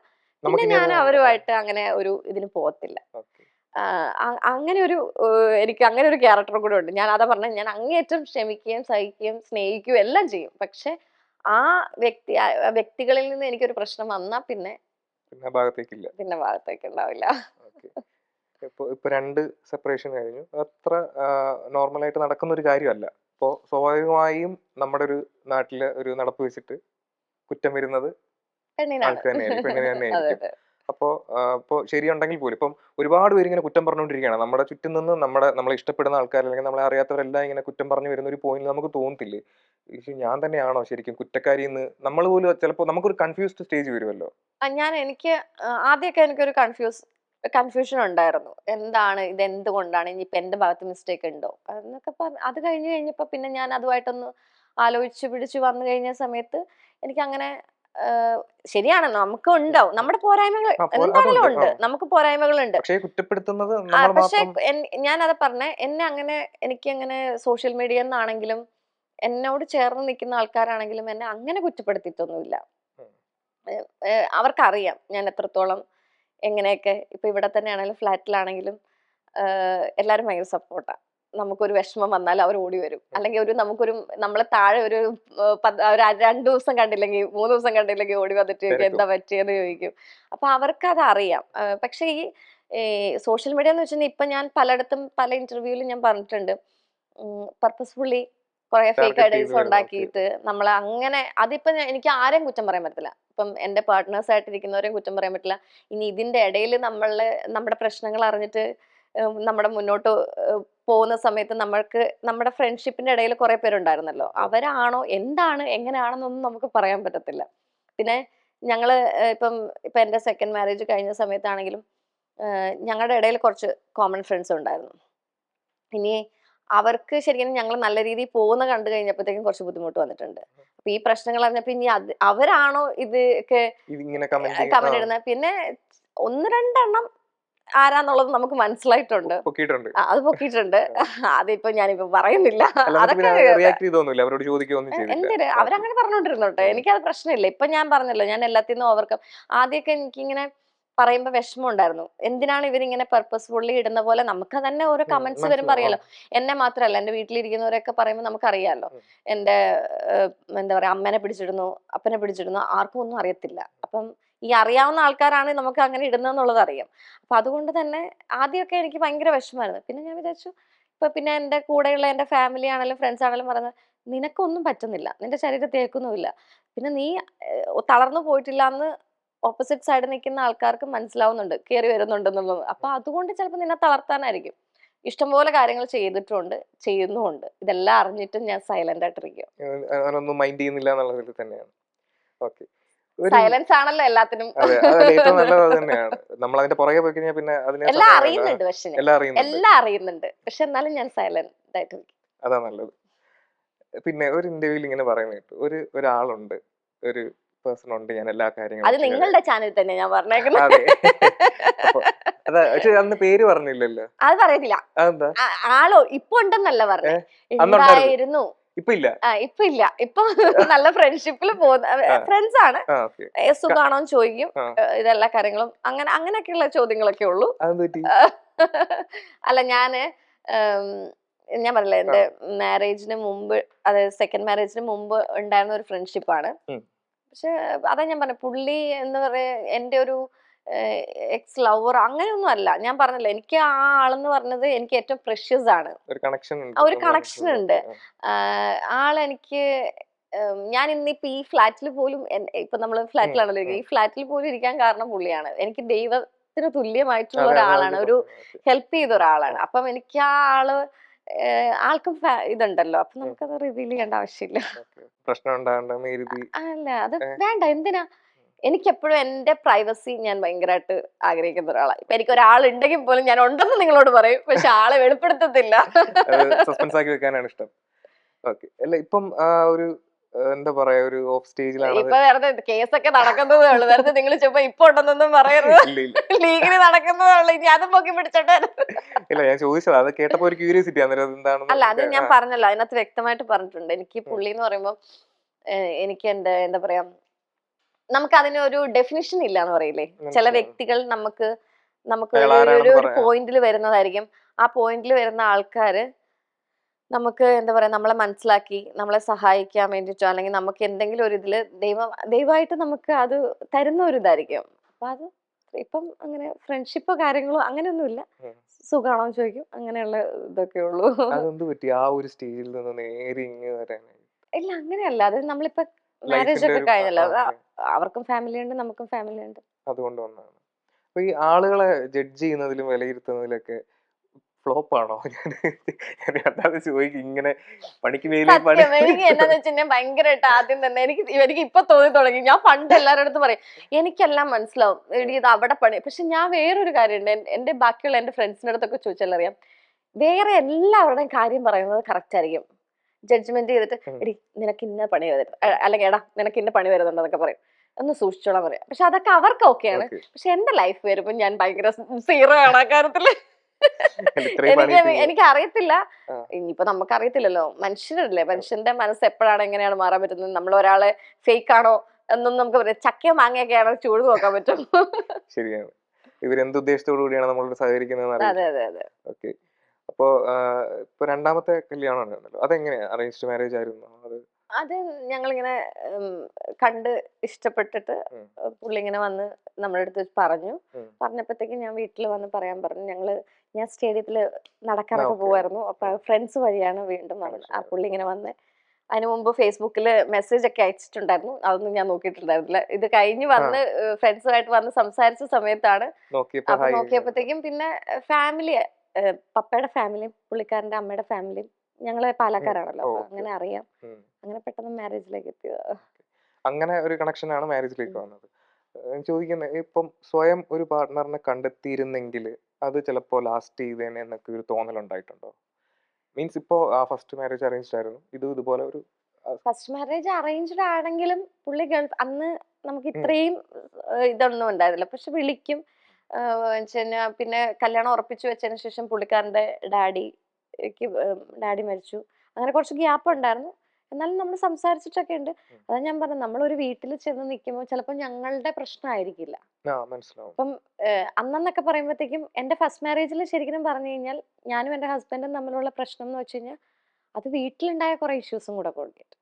പിന്നെ ഞാൻ അവരുമായിട്ട് അങ്ങനെ ഒരു ഇതിന് പോകത്തില്ല. അങ്ങനെ ഒരു എനിക്ക് അങ്ങനെ ഒരു ക്യാരക്ടർ കൂടെ ഉണ്ട്. ഞാൻ അതാ പറഞ്ഞത്, ഞാൻ അങ്ങേയറ്റം ക്ഷമിക്കുകയും സഹിക്കുകയും സ്നേഹിക്കുകയും എല്ലാം ചെയ്യും. പക്ഷെ ആ വ്യക്തികളിൽ നിന്ന് എനിക്കൊരു പ്രശ്നം വന്നാൽ പിന്നെ ഭാഗത്തേക്ക് ഉണ്ടാവില്ല. ഇപ്പൊ 2 സെപ്പറേഷൻ കഴിഞ്ഞു. അത്ര നോർമലായിട്ട് നടക്കുന്ന ഒരു കാര്യമല്ല. അപ്പോൾ സ്വാഭാവികമായും നമ്മുടെ ഒരു നാട്ടിലെ ഒരു നടപ്പ് വെച്ചിട്ട് കുറ്റം വരുന്നത് ആൾക്ക് തന്നെയായിരിക്കും, പെണ്ണിന് തന്നെയായിരിക്കും. അപ്പോൾ ശരിയുണ്ടെങ്കിൽ പോലും ഇപ്പം ഒരുപാട് പേര് ഇങ്ങനെ കുറ്റം പറഞ്ഞുകൊണ്ടിരിക്കുകയാണ്. നമ്മുടെ ചുറ്റും നിന്ന് നമ്മളെ ഇഷ്ടപ്പെടുന്ന ആൾക്കാർ അല്ലെങ്കിൽ നമ്മളെ അറിയാത്തവരെല്ലാം ഇങ്ങനെ കുറ്റം പറഞ്ഞു വരുന്ന ഒരു പോയിന്റിൽ നമുക്ക് തോന്നത്തില്ലേ, ഞാൻ തന്നെയാണോ ശരിക്കും കുറ്റക്കാരി എന്ന്? നമ്മൾ പോലും ചിലപ്പോൾ നമുക്കൊരു കൺഫ്യൂസ്ഡ് സ്റ്റേജ് വരുമല്ലോ. എനിക്ക് ആദ്യമൊക്കെ എനിക്കൊരു കൺഫ്യൂഷൻ ഉണ്ടായിരുന്നു, എന്താണ് ഇത്, എന്തുകൊണ്ടാണ്, ഇനിയിപ്പോ എന്റെ ഭാഗത്ത് മിസ്റ്റേക്ക് ഉണ്ടോ എന്നൊക്കെ പറഞ്ഞു. അത് കഴിഞ്ഞപ്പോ പിന്നെ ഞാൻ അതുമായിട്ടൊന്ന് ആലോചിച്ച് പിടിച്ച് വന്നു കഴിഞ്ഞ സമയത്ത് എനിക്ക് അങ്ങനെ ശരിയാണ്, നമുക്ക് ഉണ്ടാവും നമ്മുടെ പോരായ്മകൾ, എന്താണെങ്കിലും ഉണ്ട്, നമുക്ക് പോരായ്മകളുണ്ട്. പക്ഷെ ഞാനത് പറഞ്ഞ എനിക്ക് അങ്ങനെ സോഷ്യൽ മീഡിയ എന്നാണെങ്കിലും എന്നോട് ചേർന്ന് നിൽക്കുന്ന ആൾക്കാരാണെങ്കിലും എന്നെ അങ്ങനെ കുറ്റപ്പെടുത്തിയിട്ടൊന്നുമില്ല. അവർക്കറിയാം ഞാൻ എത്രത്തോളം എങ്ങനെയൊക്കെ. ഇപ്പൊ ഇവിടെ തന്നെയാണെങ്കിലും ഫ്ലാറ്റിലാണെങ്കിലും എല്ലാരും ഭയങ്കര സപ്പോർട്ടാ. നമുക്കൊരു വിഷമം വന്നാൽ അവർ ഓടി വരും. അല്ലെങ്കിൽ നമുക്കൊരു നമ്മളെ താഴെ ഒരു 2 ദിവസം കണ്ടില്ലെങ്കിൽ 3 ദിവസം കണ്ടില്ലെങ്കിൽ ഓടി വന്നിട്ട് ചോദിക്കും എന്താ പറ്റിയെന്ന് ചോദിക്കും. അപ്പൊ അവർക്കത് അറിയാം. പക്ഷെ ഈ സോഷ്യൽ മീഡിയ എന്ന് വെച്ചിട്ടുണ്ടെങ്കിൽ ഇപ്പൊ ഞാൻ പലയിടത്തും പല ഇന്റർവ്യൂവിലും ഞാൻ പറഞ്ഞിട്ടുണ്ട്, പർപ്പസ്ഫുള്ളി കുറെ ഫേക്ക് ഐഡീസ് ഉണ്ടാക്കിയിട്ട് നമ്മളെ അങ്ങനെ അതിപ്പോ എനിക്ക് ആരെയും കുറ്റം പറയാൻ പറ്റില്ല. ഇപ്പം എന്റെ പാർട്ട്നേഴ്സ് ആയിട്ടിരിക്കുന്നവരെയും കുറ്റം പറയാൻ പറ്റില്ല. ഇനി ഇതിന്റെ ഇടയിൽ നമ്മുടെ പ്രശ്നങ്ങൾ അറിഞ്ഞിട്ട് നമ്മുടെ മുന്നോട്ട് പോകുന്ന സമയത്ത് നമ്മുടെ ഫ്രണ്ട്ഷിപ്പിന്റെ ഇടയിൽ കുറെ പേരുണ്ടായിരുന്നല്ലോ, അവരാണോ എന്താണ് എങ്ങനെയാണെന്നൊന്നും നമുക്ക് പറയാൻ പറ്റത്തില്ല. പിന്നെ ഞങ്ങള് ഇപ്പൊ എന്റെ സെക്കൻഡ് മാരേജ് കഴിഞ്ഞ സമയത്താണെങ്കിലും ഞങ്ങളുടെ ഇടയിൽ കുറച്ച് കോമൺ ഫ്രണ്ട്സ് ഉണ്ടായിരുന്നു. ഇനി അവർക്ക് ശരിക്കും ഞങ്ങൾ നല്ല രീതിയിൽ പോകുന്ന കണ്ടു കഴിഞ്ഞപ്പോഴത്തേക്കും കുറച്ച് ബുദ്ധിമുട്ട് വന്നിട്ടുണ്ട്. അപ്പൊ ഈ പ്രശ്നങ്ങൾ അറിഞ്ഞപ്പോ ഇനി അവരാണോ ഇതൊക്കെ കമന്റ് ഇടുന്നത്. പിന്നെ 1-2 എണ്ണം ആരാന്നുള്ളത് നമുക്ക് മനസ്സിലായിട്ടുണ്ട്, അത് പൊക്കിയിട്ടുണ്ട്. അതിപ്പോ ഞാനിപ്പോ പറയുന്നില്ല. എന്തിന് അവരങ്ങനെ പറഞ്ഞോണ്ടിരുന്നോട്ടെ, എനിക്കത് പ്രശ്നമില്ല. ഇപ്പൊ ഞാൻ പറഞ്ഞല്ലോ, ഞാൻ എല്ലാത്തിനും ഓവർകം. ആദ്യമൊക്കെ എനിക്കിങ്ങനെ പറയുമ്പോ വിഷമം ഉണ്ടായിരുന്നു, എന്തിനാണ് ഇവരിങ്ങനെ പർപ്പസ്ഫുള്ളി ഇടുന്ന പോലെ. നമുക്ക് തന്നെ ഓരോ കമന്റ്സ് വരുമ്പോ അറിയാലോ. എന്നെ മാത്രല്ല, എന്റെ വീട്ടിലിരിക്കുന്നവരൊക്കെ പറയുമ്പോൾ നമുക്കറിയാലോ, എന്റെ എന്താ പറയാ അമ്മനെ പിടിച്ചിടുന്നു, അപ്പനെ പിടിച്ചിടുന്നു, ആർക്കും ഒന്നും അറിയത്തില്ല. അപ്പം ഈ അറിയാവുന്ന ആൾക്കാരാണ് നമുക്ക് അങ്ങനെ ഇടുന്നെന്നുള്ളത് അറിയാം. അപ്പൊ അതുകൊണ്ട് തന്നെ ആദ്യമൊക്കെ എനിക്ക് ഭയങ്കര വിഷമമായിരുന്നു. പിന്നെ ഞാൻ വിചാരിച്ചു, പിന്നെ എന്റെ കൂടെയുള്ള എന്റെ ഫാമിലി ആണെങ്കിലും ഫ്രണ്ട്സ് ആണെങ്കിലും പറയുന്നത്, നിനക്കൊന്നും പറ്റുന്നില്ല, നിന്റെ ശരീരത്തെ ഏൽക്കുന്നുമില്ല, പിന്നെ നീ തളർന്നു പോയിട്ടില്ല എന്ന് ഓപ്പോസിറ്റ് സൈഡ് നിൽക്കുന്ന ആൾക്കാർക്ക് മനസ്സിലാവുന്നുണ്ട്, കയറി വരുന്നുണ്ടെന്നുള്ളത്. അപ്പൊ അതുകൊണ്ട് ചിലപ്പോൾ നിന്നെ തളർത്താനായിരിക്കും. ഇഷ്ടംപോലെ കാര്യങ്ങൾ ചെയ്തിട്ടുണ്ട്, ചെയ്യുന്നുമുണ്ട്. ഇതെല്ലാം അറിഞ്ഞിട്ടും ഞാൻ സൈലന്റ് ആയിട്ടിരിക്കും. സൈലൻസ് ആണല്ലോ എല്ലാത്തിനും. എല്ലാം അറിയുന്നുണ്ട്, പക്ഷെ എല്ലാം അറിയുന്നുണ്ട്, പക്ഷെ എന്നാലും ഞാൻ സൈലന്റ് ആയിട്ടിരിക്കും. അതാ നല്ലത്. പിന്നെ ഒരു ഇന്റർവ്യൂവിൽ ഇങ്ങനെ പറയുന്ന കേട്ടു, ഒരാളുണ്ട്, ഒരു പേഴ്സൺ ഉണ്ട്, ഞാൻ എല്ലാ കാര്യങ്ങളും. അത് നിങ്ങളുടെ ചാനൽ തന്നെ ഞാൻ പറഞ്ഞേക്കുന്നത്. അന്ന് പേര് പറഞ്ഞില്ലല്ലോ. അത് പറയത്തില്ല. ആളോ ഇപ്പൊ ഉണ്ടെന്നല്ല പറഞ്ഞേ, ഉണ്ടായിരുന്നു. ഇപ്പൊ ഇല്ല. ഇപ്പൊ നല്ല ഫ്രണ്ട്ഷിപ്പിൽ പോകുന്ന ഫ്രണ്ട്സ് ആണ്. സുഖാണോന്ന് ചോദിക്കും, ഇതെല്ലാ കാര്യങ്ങളും അങ്ങനെയൊക്കെയുള്ള ചോദ്യങ്ങളൊക്കെ ഉള്ളൂ. അല്ല ഞാൻ പറഞ്ഞില്ലേ, എന്റെ മാരേജിന് മുമ്പ്, അതായത് സെക്കൻഡ് മാരേജിന് മുമ്പ് ഉണ്ടായിരുന്ന ഒരു ഫ്രണ്ട്ഷിപ്പാണ്. പക്ഷെ അതാ ഞാൻ പറഞ്ഞ, പുള്ളി എന്ന് പറയാ എന്റെ ഒരു എക്സ് ലവർ അങ്ങനെയൊന്നും അല്ല. ഞാൻ പറഞ്ഞല്ലോ, എനിക്ക് ആ ആളെന്ന് പറഞ്ഞത് എനിക്ക് ഏറ്റവും പ്രഷ്യസ് ആണ്. ഒരു കണക്ഷൻ ഉണ്ട്. ആളെനിക്ക് ഞാൻ ഇന്നിപ്പോ ഈ ഫ്ലാറ്റിൽ പോലും, ഇപ്പൊ നമ്മള് ഫ്ലാറ്റിലാണല്ലോ, ഈ ഫ്ലാറ്റിൽ പോലും ഇരിക്കാൻ കാരണം പുള്ളിയാണ്. എനിക്ക് ദൈവത്തിന് തുല്യമായിട്ടുള്ള ഒരാളാണ്, ഒരു ഹെൽപ്പ് ചെയ്ത ഒരാളാണ്. അപ്പം എനിക്ക് ആ ആൾക്കും ഇതുണ്ടല്ലോ, അപ്പൊ നമുക്കത് റിവീൽ ചെയ്യേണ്ട ആവശ്യമില്ല. അല്ല, അത് വേണ്ട. എന്തിനാ? എനിക്കെപ്പോഴും എന്റെ പ്രൈവസി ഞാൻ ഭയങ്കരമായിട്ട് ആഗ്രഹിക്കുന്ന ഒരാളാണ്. ഇപ്പൊ എനിക്ക് ഒരാളുണ്ടെങ്കിൽ പോലും ഞാൻ ഉണ്ടെന്ന് നിങ്ങളോട് പറയും, പക്ഷെ ആളെ വെളിപ്പെടുത്തത്തില്ല. ഇപ്പം എന്താ പറയാ, ഒരു ഓഫ് സ്റ്റേജിലാണ്. ഇപ്പൊ വെറുതെ കേസൊക്കെ നടക്കുന്നതേ ഉള്ളു, വെറുതെ നിങ്ങൾ ചുമ്മാ ഇപ്പൊ ഉണ്ടെന്നൊന്നും പറയരുത്. ലീഗിൽ നടക്കുന്നതേ ഉള്ളു, ഇനി അതും പൊക്കി പിടിച്ചോട്ടെ. ഇല്ല, ഞാൻ ചോദിച്ചത്, അത് കേട്ടപ്പോ ഒരു ക്യൂരിയോസിറ്റി. അല്ല, അത് ഞാൻ പറഞ്ഞല്ലോ, അതിനകത്ത് വ്യക്തമായിട്ട് പറഞ്ഞിട്ടുണ്ട്. എനിക്ക് പുള്ളി എന്ന് പറയുമ്പോ എനിക്ക് എന്താ പറയാ, നമുക്ക് അതിനൊരു ഡെഫിനിഷൻ ഇല്ല എന്ന് പറയില്ലേ. ചില വ്യക്തികൾ നമുക്ക് ഒരു പോയിന്റിൽ വരുന്നതായിരിക്കും. ആ പോയിന്റിൽ വരുന്ന ആൾക്കാര് നമുക്ക് എന്താ പറയാ, നമ്മളെ മനസ്സിലാക്കി നമ്മളെ സഹായിക്കാൻ വേണ്ടിട്ടോ, അല്ലെങ്കിൽ നമുക്ക് എന്തെങ്കിലും ഒരു ഇതില് ദൈവമായിട്ട് നമുക്ക് അത് തരുന്ന ഒരു ഇതായിരിക്കും. അപ്പൊ അത് ഇപ്പം അങ്ങനെ ഫ്രണ്ട്ഷിപ്പോ കാര്യങ്ങളോ അങ്ങനെയൊന്നുമില്ല. സുഖാണോന്ന് ചോദിക്കും, അങ്ങനെയുള്ള ഇതൊക്കെ ഉള്ളൂ. ഇല്ല, അങ്ങനെയല്ല. അത് നമ്മളിപ്പോ മാരേജ് ഒക്കെ കഴിഞ്ഞല്ലോ, അവർക്കും ഫാമിലി ഉണ്ട്, നമുക്കും ഫാമിലി ഉണ്ട്. അതുകൊണ്ട് വന്നതാണ്. അപ്പൊ ഈ ആളുകളെ ജഡ്ജ് ചെയ്യുന്നതിലും വിലയിരുത്തുന്നതിലൊക്കെ ഫ്ലോപ്പ് ആണോ? ഇങ്ങനെ പണിക്ക് എനിക്ക് എന്താന്ന് വെച്ചിട്ടുണ്ടെങ്കിൽ ഭയങ്കരമായിട്ട് ആദ്യം തന്നെ എനിക്ക് ഇപ്പൊ തോന്നി തുടങ്ങി. ഞാൻ പണ്ട് എല്ലാവരുടെ അടുത്ത് പറയും, എനിക്കെല്ലാം മനസ്സിലാവും, എടി ഇത് അവിടെ പണി. പക്ഷെ ഞാൻ വേറൊരു കാര്യമുണ്ട്, എന്റെ ബാക്കിയുള്ള എന്റെ ഫ്രണ്ട്സിന്റെ അടുത്തൊക്കെ ചോദിച്ചാൽ അറിയാം, വേറെ എല്ലാവരുടെയും കാര്യം പറയുന്നത് കറക്റ്റ് ആയിരിക്കും. ജഡ്ജ്മെന്റ് ചെയ്തിട്ട്, എടി നിനക്ക് ഇന്ന പണി വരുന്നുണ്ട്, അല്ലെങ്കിൽ എടാ നിനക്ക് ഇന്ന പണി വരുന്നുണ്ടെന്നൊക്കെ പറയും, ഒന്ന് സൂക്ഷിച്ചോളാൻ പറയാം. പക്ഷെ അതൊക്കെ അവർക്ക് ഓക്കെയാണ്. പക്ഷെ എന്റെ ലൈഫ് വരുമ്പോ ഞാൻ ഭയങ്കര സീറോ ആണ് ആ കാര്യത്തില്. എനിക്ക് അറിയത്തില്ല, ഇനിയിപ്പോ നമുക്ക് അറിയത്തില്ലല്ലോ, മനുഷ്യരല്ലേ, മനുഷ്യന്റെ മനസ്സ് എപ്പോഴാണ് എങ്ങനെയാണ് മാറാൻ പറ്റുന്നത്. നമ്മൾ ഒരാളെ ഫേക്ക് ആണോ എന്നൊന്നും നമുക്ക് പറയാം. ചക്കയോ മാങ്ങയൊക്കെ ആണെങ്കിൽ ചൂട് നോക്കാൻ പറ്റും. ശരിയാണ്. ഇവരെന്ത് ഉദ്ദേശത്തോടു കൂടിയാണ് നമ്മളോട് സഹകരിക്കുന്നതെന്ന് അതെ അറിയില്ല. അതെ അതെ. ഓക്കെ. അപ്പോ ഇപ്പൊ രണ്ടാമത്തെ കല്യാണമാണല്ലോ, അതെങ്ങനെയാ? അറേഞ്ച്ഡ് മാരേജ് ആയിരുന്നോ അത്? അത് ഞങ്ങളിങ്ങനെ കണ്ട് ഇഷ്ടപ്പെട്ടിട്ട് ഉം. പുള്ളി ഇങ്ങനെ വന്ന് നമ്മുടെ അടുത്ത് പറഞ്ഞു. ഉം. പറഞ്ഞപ്പോഴത്തേക്കും ഞാൻ വീട്ടിൽ വന്ന് പറയാൻ പറഞ്ഞു. ഞാൻ സ്റ്റേഡിയത്തില് നടക്കാനൊക്കെ ഓക്കെ. പോവായിരുന്നു. അപ്പൊ ഫ്രണ്ട്സ് വഴിയാണ് വീണ്ടും വന്നത്. ആ കണക്ഷൻ. പുള്ളി ഇങ്ങനെ വന്ന് അതിന് മുമ്പ് ഫേസ്ബുക്കില് മെസ്സേജ് ഒക്കെ അയച്ചിട്ടുണ്ടായിരുന്നു. അതൊന്നും ഞാൻ നോക്കിയിട്ടുണ്ടായിരുന്നില്ല. ഇത് കഴിഞ്ഞ് ആ വന്ന് ഫ്രണ്ട്സുമായിട്ട് വന്ന് സംസാരിച്ച സമയത്താണ്. നോക്കിയപ്പോ അപ്പൊ ഹായ്. നോക്കിയപ്പോഴത്തേക്കും പിന്നെ ഫാമിലി, പപ്പയുടെ ഫാമിലിയും പുള്ളിക്കാരന്റെ അമ്മയുടെ ഫാമിലിയും ഞങ്ങള് പാലക്കാരാണല്ലോ, അപ്പൊ ഓക്കെ. അങ്ങനെ അറിയാം. അങ്ങനെ പെട്ടെന്ന് മാരേജിലേക്ക് എത്തിയത്. അങ്ങനെ ഒരു കണക്ഷനാണ് മാരേജിലേക്ക് ഉം. വന്നത്. ചോദിക്കുന്നത്, ഇപ്പം സ്വയം ഒരു പാർട്ട്ണറിനെ കണ്ടെത്തിയിരുന്നെങ്കിൽ അത് ചിലപ്പോ ലാസ്റ്റ് ചെയ്തേനെ എന്നൊക്കെ ഒരു തോന്നലുണ്ടായിട്ടുണ്ടോ? മീൻസ് ഇപ്പോ ഫസ്റ്റ് മാരേജ് അറേഞ്ച്ഡ് ആയിരുന്നു, ഇതുപോലെ ഒരു ഫസ്റ്റ് മാരേജ് അറേഞ്ച്ഡ് ആണെങ്കിലും പുള്ളി അന്ന് നമുക്ക് ഉം. ഇത്രയും ഇതൊന്നും ഉണ്ടായിരുന്നില്ല. പക്ഷെ വിളിക്കും. പിന്നെ കല്യാണം ഉറപ്പിച്ചു വെച്ചതിന് ശേഷം പുള്ളിക്കാരന്റെ ഡാഡി മരിച്ചു. അങ്ങനെ കുറച്ച് ഗ്യാപ്പ് ഉണ്ടായിരുന്നു. എന്നാലും നമ്മൾ സംസാരിച്ചിട്ടൊക്കെ ഉണ്ട്. ഉം. അതാ ഞാൻ പറഞ്ഞത്, നമ്മളൊരു വീട്ടിൽ ചെന്ന് നിൽക്കുമ്പോൾ ചിലപ്പോൾ ഞങ്ങളുടെ പ്രശ്നമായിരിക്കില്ല. മനസ്സിലാവും. അപ്പം അന്നെന്നൊക്കെ പറയുമ്പോഴത്തേക്കും എന്റെ ഫസ്റ്റ് മാരേജിൽ ശരിക്കും പറഞ്ഞു കഴിഞ്ഞാൽ ഞാനും എന്റെ ഹസ്ബൻഡും തമ്മിലുള്ള പ്രശ്നം എന്ന് വെച്ച് കഴിഞ്ഞാൽ അത് വീട്ടിലുണ്ടായ കുറെ ഇഷ്യൂസും കൂടെ കൊണ്ടിട്ട്.